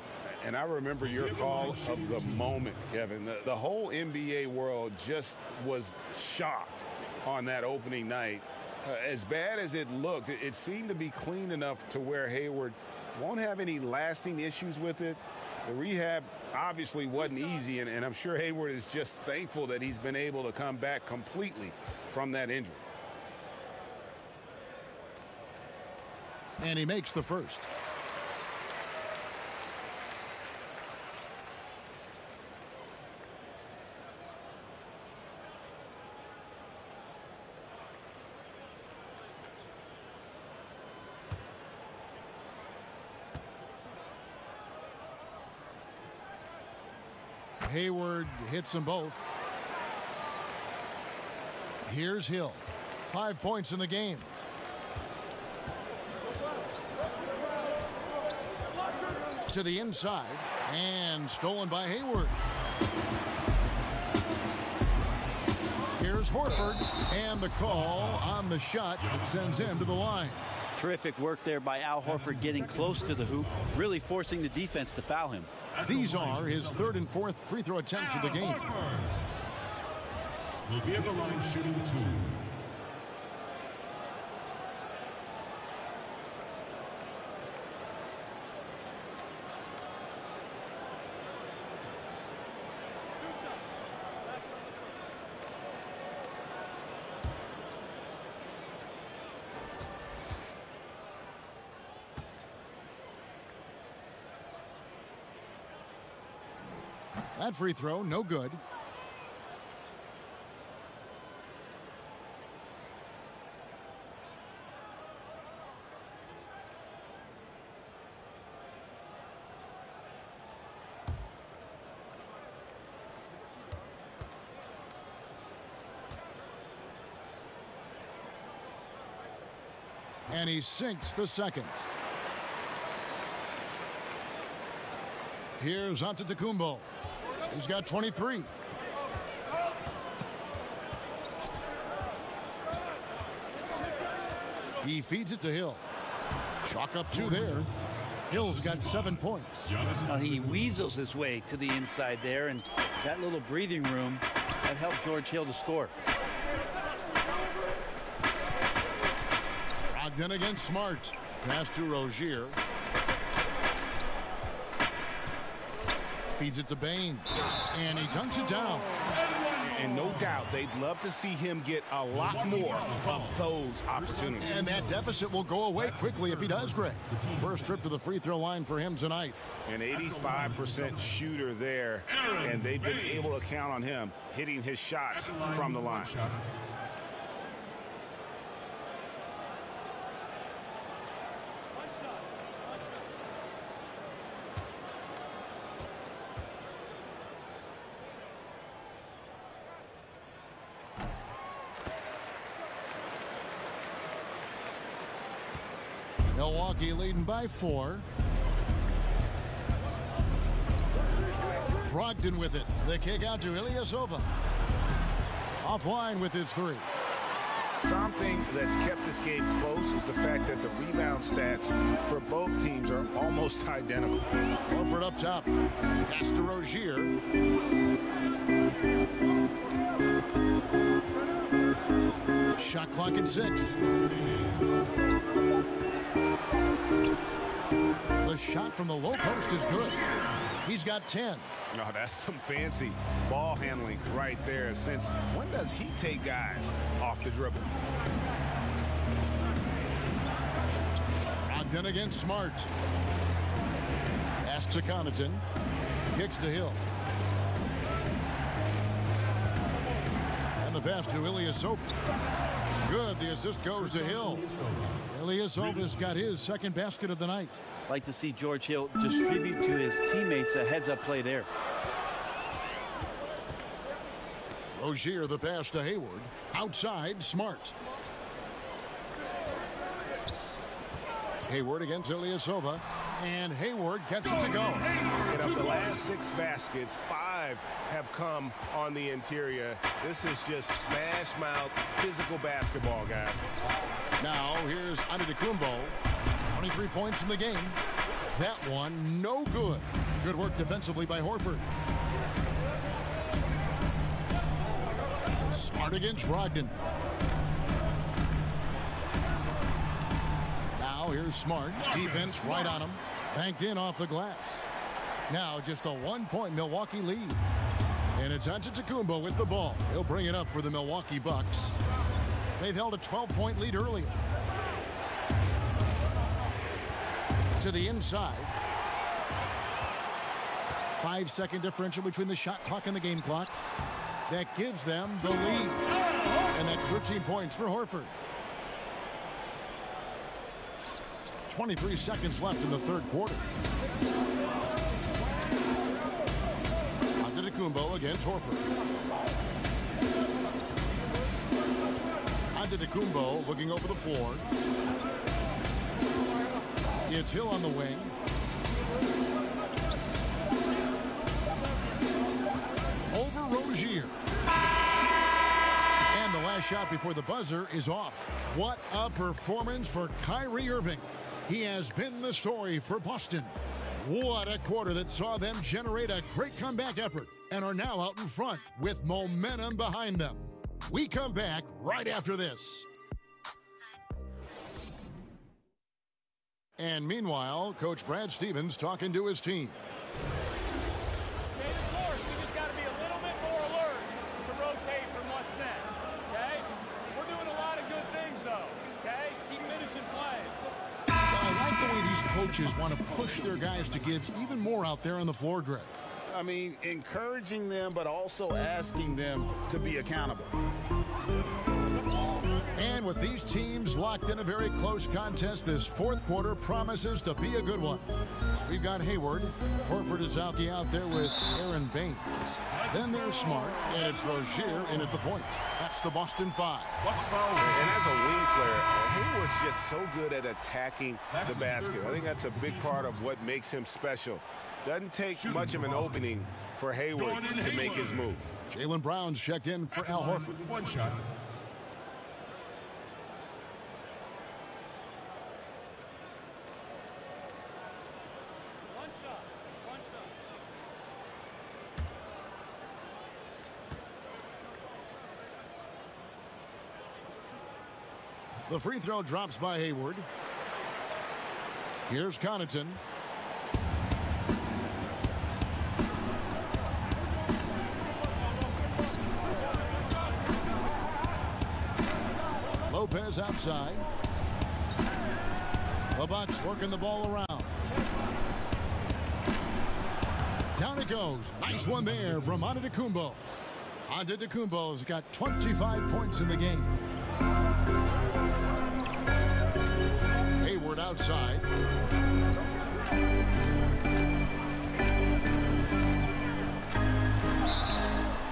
And I remember your call of the moment, Kevin. The whole NBA world just was shocked on that opening night. As bad as it looked, it seemed to be clean enough to where Hayward won't have any lasting issues with it. The rehab obviously wasn't easy, and I'm sure Hayward is just thankful that he's been able to come back completely from that injury. And he makes the first. Hayward hits them both. Here's Hill. 5 points in the game. To the inside and stolen by Hayward. Here's Horford and the call on the shot that sends him to the line. Terrific work there by Al Horford, getting close to the hoop, really forcing the defense to foul him. These are his third and fourth free throw attempts of the game. He'll be at the line shooting 2. That free throw, no good. And he sinks the second. Here's Antetokounmpo. He's got 23. He feeds it to Hill. Chalk up 2 there. Hill's got 7 points. He weasels his way to the inside there, and that little breathing room that helped George Hill to score. Brogdon against Smart. Pass to Rozier. Feeds it to Bain, and he dunks it down. And no doubt they'd love to see him get a lot more of those opportunities. And that deficit will go away quickly if he does, Greg. First trip to the free throw line for him tonight. An 85% shooter there, and they've been able to count on him hitting his shots from the line. Milwaukee leading by 4. Brogdon with it. The kick out to Ilyasova. Offline with his 3. Something that's kept this game close is the fact that the rebound stats for both teams are almost identical. Horford up top. Pass to Rozier. Shot clock at 6. The shot from the low post is good. He's got 10. Oh, that's some fancy ball handling right there. Since when does he take guys off the dribble? Brogdon against Smart. Pass to Connaughton. Kicks to Hill. And the pass to Ilyasova. Good. The assist goes to Hill. Ilyasova's got his second basket of the night. Like to see George Hill distribute to his teammates a heads-up play there. Rozier the pass to Hayward. Outside, Smart. Hayward against Ilyasova. And Hayward gets it to go. And of the last 6 baskets, 5 have come on the interior. This is just smash mouth physical basketball, guys. Now here's Antetokounmpo. 23 points in the game. That one, no good. Good work defensively by Horford. Smart against Brogdon. Now here's Smart. Defense right on him. Banked in off the glass. Now just a 1-point Milwaukee lead. And it's Antetokounmpo with the ball. He'll bring it up for the Milwaukee Bucks. They've held a 12-point lead earlier. To the inside. 5-second differential between the shot clock and the game clock. That gives them the lead. And that's 13 points for Horford. 23 seconds left in the third quarter. Antetokounmpo against Horford. Antetokounmpo looking over the floor. It's Hill on the wing. Over Rozier. And the last shot before the buzzer is off. What a performance for Kyrie Irving. He has been the story for Boston. What a quarter that saw them generate a great comeback effort and are now out in front with momentum behind them. We come back right after this. And meanwhile, Coach Brad Stevens talking to his team. Okay, of course, we just got to be a little bit more alert to rotate from what's next, okay? We're doing a lot of good things, though, okay? Keep finishing plays. I like the way these coaches want to push their guys to give even more out there on the floor, Greg. I mean, encouraging them, but also asking them to be accountable. And with these teams locked in a very close contest, this fourth quarter promises to be a good one. We've got Hayward. Horford is out there with Aaron Baines. Then there's Smart, and it's Rozier in at the point. That's the Boston 5. And as a wing player, Hayward's just so good at attacking the basket. I think that's a big part of what makes him special. Doesn't take much of an opening for Hayward to make his move. Jaylen Brown's checked in for Al Horford. One shot. The free throw drops by Hayward. Here's Connaughton. Lopez outside. The Bucks working the ball around. Down it goes. Nice one there from Antetokounmpo. Antetokounmpo's got 25 points in the game. Hayward outside.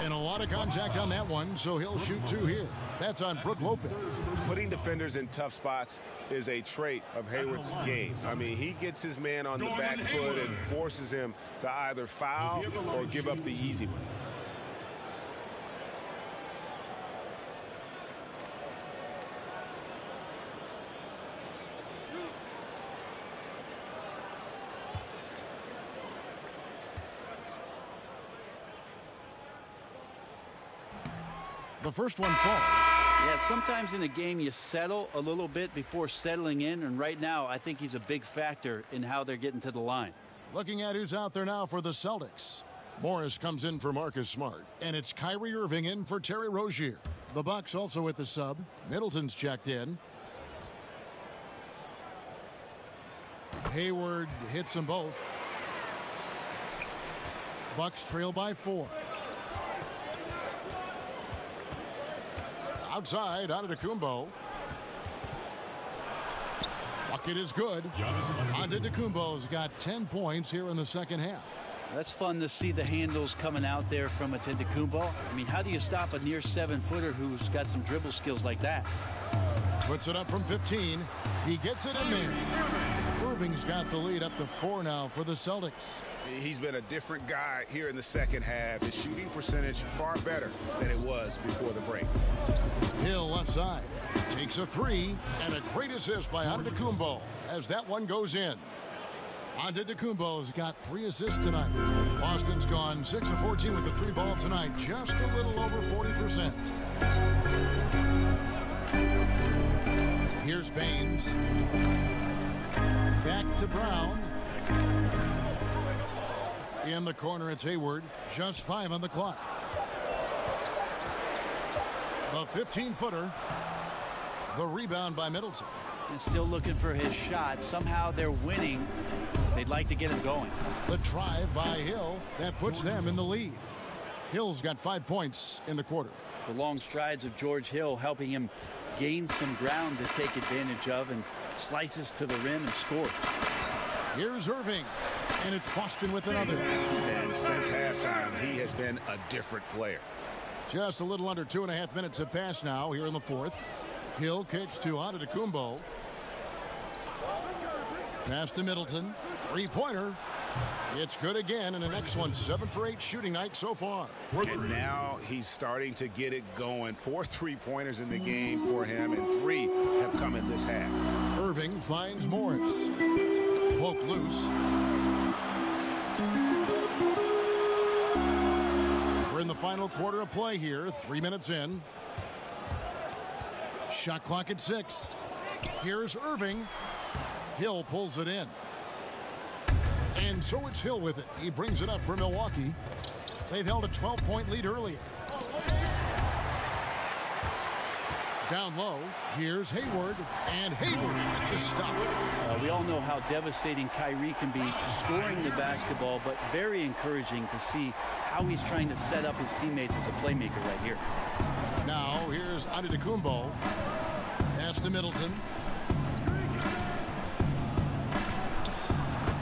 And a lot of contact on that one, so he'll shoot two here. That's on Brook Lopez. Putting defenders in tough spots is a trait of Hayward's game. I mean, he gets his man on the back foot and forces him to either foul or give up the easy one. The first one falls. Yeah, sometimes in the game you settle a little bit before settling in, and right now I think he's a big factor in how they're getting to the line. Looking at who's out there now for the Celtics. Morris comes in for Marcus Smart, and it's Kyrie Irving in for Terry Rozier. The Bucks also with the sub. Middleton's checked in. Hayward hits them both. Bucks trail by 4. Outside, Antetokounmpo. Bucket is good. Antetokounmpo's got 10 points here in the second half. That's fun to see the handles coming out there from Antetokounmpo. I mean, how do you stop a near 7-footer who's got some dribble skills like that? Puts it up from 15. He gets it in there. Irving's got the lead up to 4 now for the Celtics. He's been a different guy here in the second half. His shooting percentage far better than it was before the break. Hill left side. Takes a 3, and a great assist by Antetokounmpo as that one goes in. Antetokounmpo's got 3 assists tonight. Boston's gone 6 of 14 with the 3 ball tonight, just a little over 40%. Here's Baines. Back to Brown. In the corner, it's Hayward. Just 5 on the clock. A 15-footer. The rebound by Middleton. And still looking for his shot. Somehow they're winning. They'd like to get him going. The drive by Hill. That puts them in the lead. Hill's got 5 points in the quarter. The long strides of George Hill helping him gain some ground to take advantage of, and slices to the rim and scores. Here's Irving, and it's Boston with another. And since halftime, he has been a different player. Just a little under 2.5 minutes have passed now here in the fourth. Hill kicks to Antetokounmpo. Pass to Middleton. 3-pointer. It's good again, and the next one 7 for 8 shooting night so far. And now he's starting to get it going. 4 3-pointers in the game for him, and 3 have come in this half. Irving finds Morris. Poke loose. We're in the final quarter of play here. 3 minutes in. Shot clock at 6. Here's Irving. Hill pulls it in. And so it's Hill with it. He brings it up for Milwaukee. They've held a 12-point lead earlier. Down low, here's Hayward. And Hayward with the stuff. We all know how devastating Kyrie can be scoring the basketball, but very encouraging to see how he's trying to set up his teammates as a playmaker right here. Now, here's Antetokounmpo. Pass to Middleton.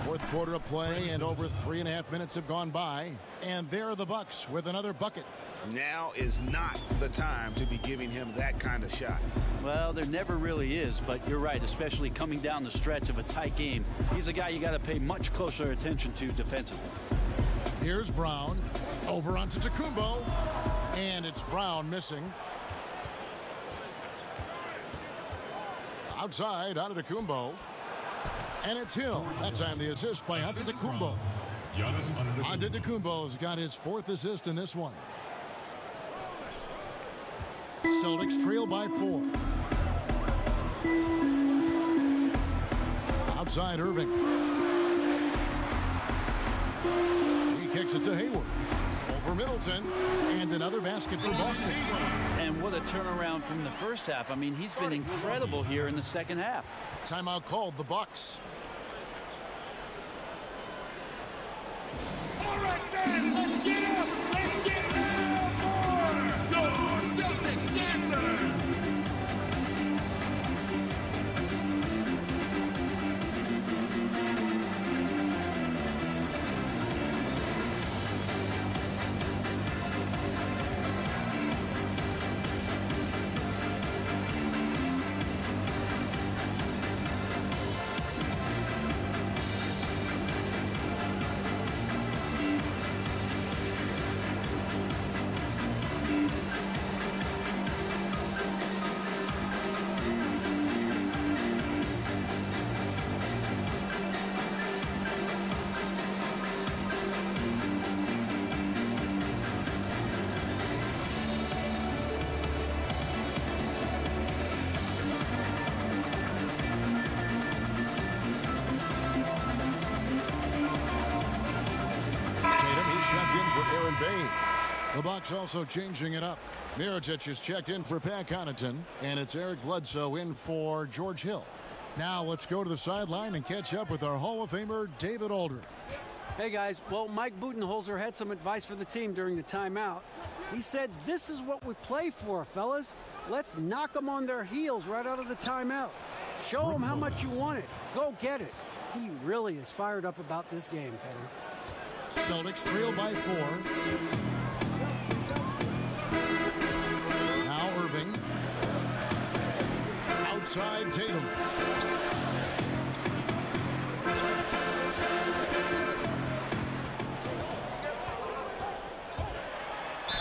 Fourth quarter of play, and over 3.5 minutes have gone by. And there are the Bucks with another bucket. Now is not the time to be giving him that kind of shot. Well, there never really is, but you're right, especially coming down the stretch of a tight game. He's a guy you got to pay much closer attention to defensively. Here's Brown. Over onto Antetokounmpo. And it's Brown missing. Outside, Antetokounmpo. And it's Hill. That time the assist by Antetokounmpo. Antetokounmpo's got his 4th assist in this one. Celtics trail by 4. Outside Irving. He kicks it to Hayward. Over Middleton. And another basket for Boston. And what a turnaround from the first half. I mean, he's been incredible here in the second half. Timeout called, the Bucks. All right, then, let's get up. Let's get loud for the Celtics dancers. The Bucks also changing it up. Mirotic is checked in for Pat Connaughton, and it's Eric Bledsoe in for George Hill. Now let's go to the sideline and catch up with our Hall of Famer, David Aldridge. Hey, guys. Well, Mike Budenholzer had some advice for the team during the timeout. He said, this is what we play for, fellas. Let's knock them on their heels right out of the timeout. Show them how much you want it. Go get it. He really is fired up about this game, Kevin. Celtics trail by 4. Now Irving. Outside Tatum.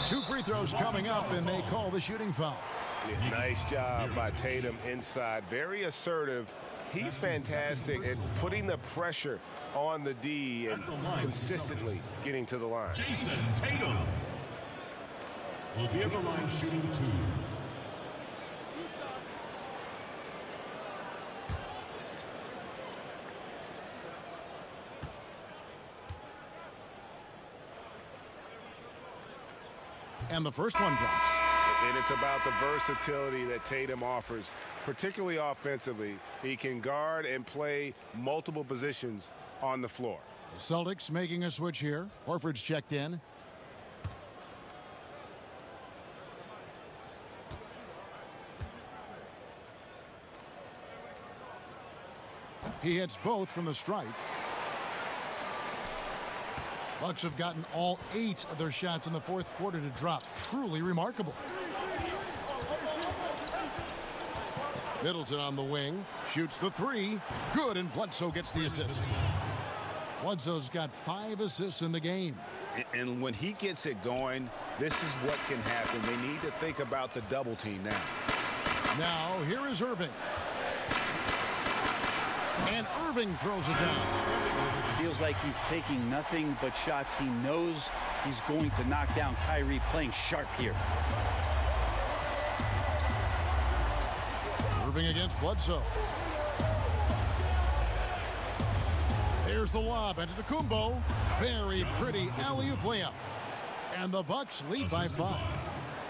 Two free throws coming up, and they call the shooting foul. Yeah, nice job by Tatum inside. Very assertive. He's fantastic at putting the pressure on the D and consistently getting to the line. Jason Tatum will be at the line shooting 2. And the first one drops. And it's about the versatility that Tatum offers, particularly offensively. He can guard and play multiple positions on the floor. The Celtics making a switch here. Horford's checked in. He hits both from the stripe. Bucks have gotten all 8 of their shots in the fourth quarter to drop. Truly remarkable. Middleton on the wing. Shoots the 3. Good, and Bledsoe gets the assist. Bledsoe's got 5 assists in the game. And when he gets it going, this is what can happen. They need to think about the double team now. Now, here is Irving. And Irving throws it down. Feels like he's taking nothing but shots he knows he's going to knock down. Kyrie playing sharp here. Irving against Bledsoe. Here's the lob into Antetokounmpo. Very pretty alley-oop layup. And the Bucks lead by 5.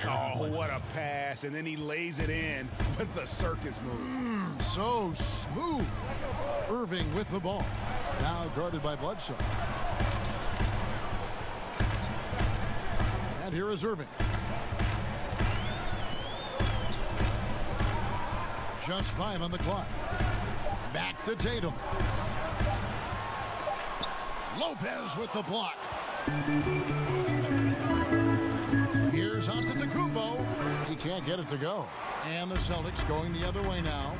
Oh, what a pass. And then he lays it in with the circus move. So smooth. Irving with the ball. Now guarded by Bledsoe. And here is Irving. Just 5 on the clock. Back to Tatum. Lopez with the block. Here's Antetokounmpo. He can't get it to go. And the Celtics going the other way now.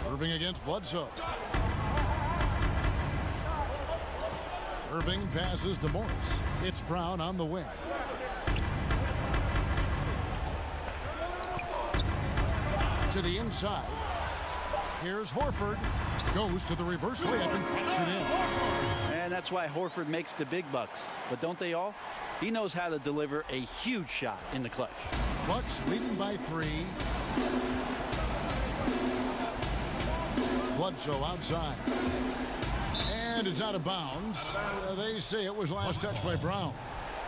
Irving against Bledsoe. Irving passes to Morris. It's Brown on the wing. To the inside. Here's Horford. Goes to the reverse layup and puts it in. And that's why Horford makes the big bucks. But don't they all? He knows how to deliver a huge shot in the clutch. Bucks leading by 3. Bledsoe outside. And it's out of bounds. They say it was last touched by Brown.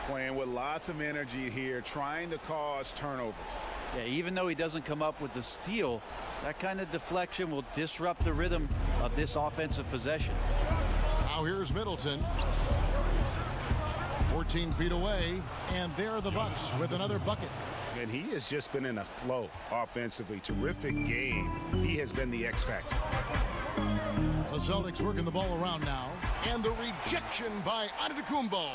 Playing with lots of energy here, trying to cause turnovers. Yeah, even though he doesn't come up with the steal, that kind of deflection will disrupt the rhythm of this offensive possession. Now here's Middleton. 14 feet away, and there are the Bucks with another bucket. And he has just been in a flow offensively. Terrific game. He has been the X factor. The Celtics working the ball around now, and the rejection by Antetokounmpo.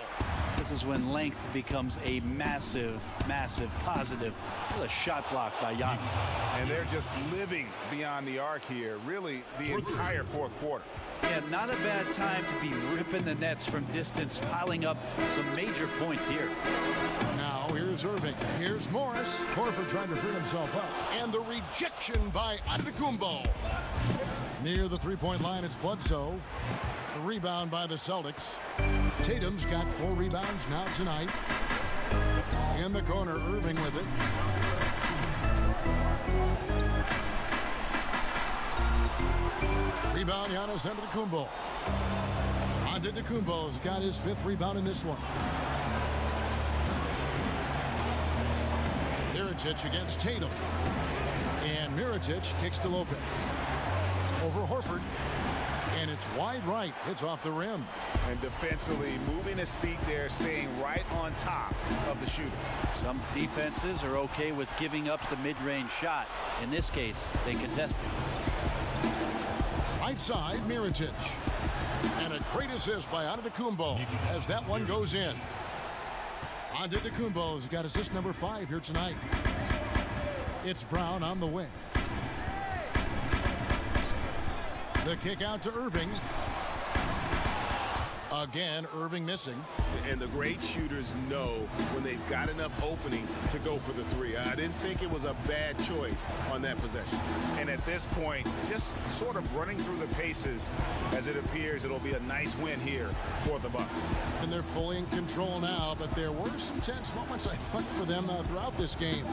This is when length becomes a massive, massive positive. What a shot block by Giannis. And they're just living beyond the arc here, really the entire fourth quarter. Yeah, not a bad time to be ripping the nets from distance, piling up some major points here. Now here's Irving. Here's Morris. Horford trying to free himself up. And the rejection by Antetokounmpo. Near the three-point line, it's Bledsoe. The rebound by the Celtics. Tatum's got 4 rebounds now tonight. In the corner, Irving with it. Rebound, Giannis Antetokounmpo. Antetokounmpo's got his 5th rebound in this one. Mirotic against Tatum. And Mirotic kicks to Lopez. Over Horford. And it's wide right. It's off the rim. And defensively, moving his feet there, staying right on top of the shooter. Some defenses are okay with giving up the mid-range shot. In this case, they contest it. Right side, Mirotic. And a great assist by Antetokounmpo as that one goes in. Antetokounmpo's got assist number 5 here tonight. It's Brown on the wing. The kick out to Irving. Again, Irving missing. And the great shooters know when they've got enough opening to go for the three. I didn't think it was a bad choice on that possession. And at this point, just sort of running through the paces as it appears it'll be a nice win here for the Bucks. And they're fully in control now, but there were some tense moments, I thought, for them throughout this game.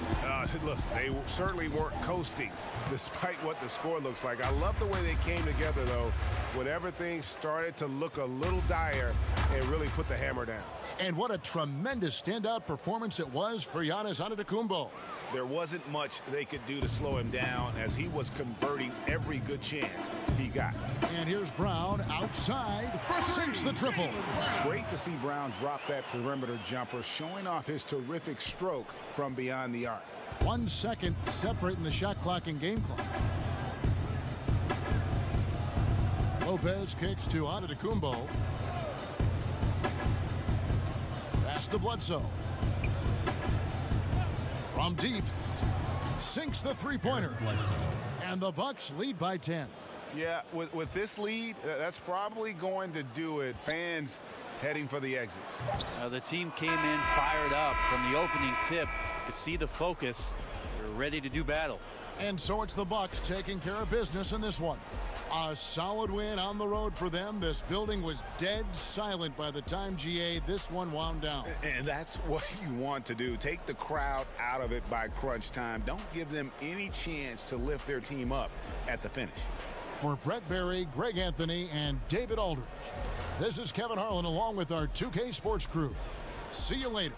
Listen, they certainly weren't coasting despite what the score looks like. I love the way they came together, though, when everything started to look a little dire and really put the hammer down. And what a tremendous standout performance it was for Giannis Antetokounmpo. There wasn't much they could do to slow him down as he was converting every good chance he got. And here's Brown outside, sinks the triple. Great to see Brown drop that perimeter jumper, showing off his terrific stroke from beyond the arc. 1 second separating the shot clock and game clock. Lopez kicks to Antetokounmpo. Pass to Bledsoe. From deep, sinks the three-pointer. And the Bucks lead by 10. Yeah, with this lead, that's probably going to do it. Fans heading for the exits. The team came in fired up from the opening tip. You could see the focus. They're ready to do battle. And so it's the Bucks taking care of business in this one. A solid win on the road for them. This building was dead silent by the time, GA, this one wound down. And that's what you want to do. Take the crowd out of it by crunch time. Don't give them any chance to lift their team up at the finish. For Brett Berry, Greg Anthony, and David Aldridge, this is Kevin Harlan along with our 2K Sports crew. See you later.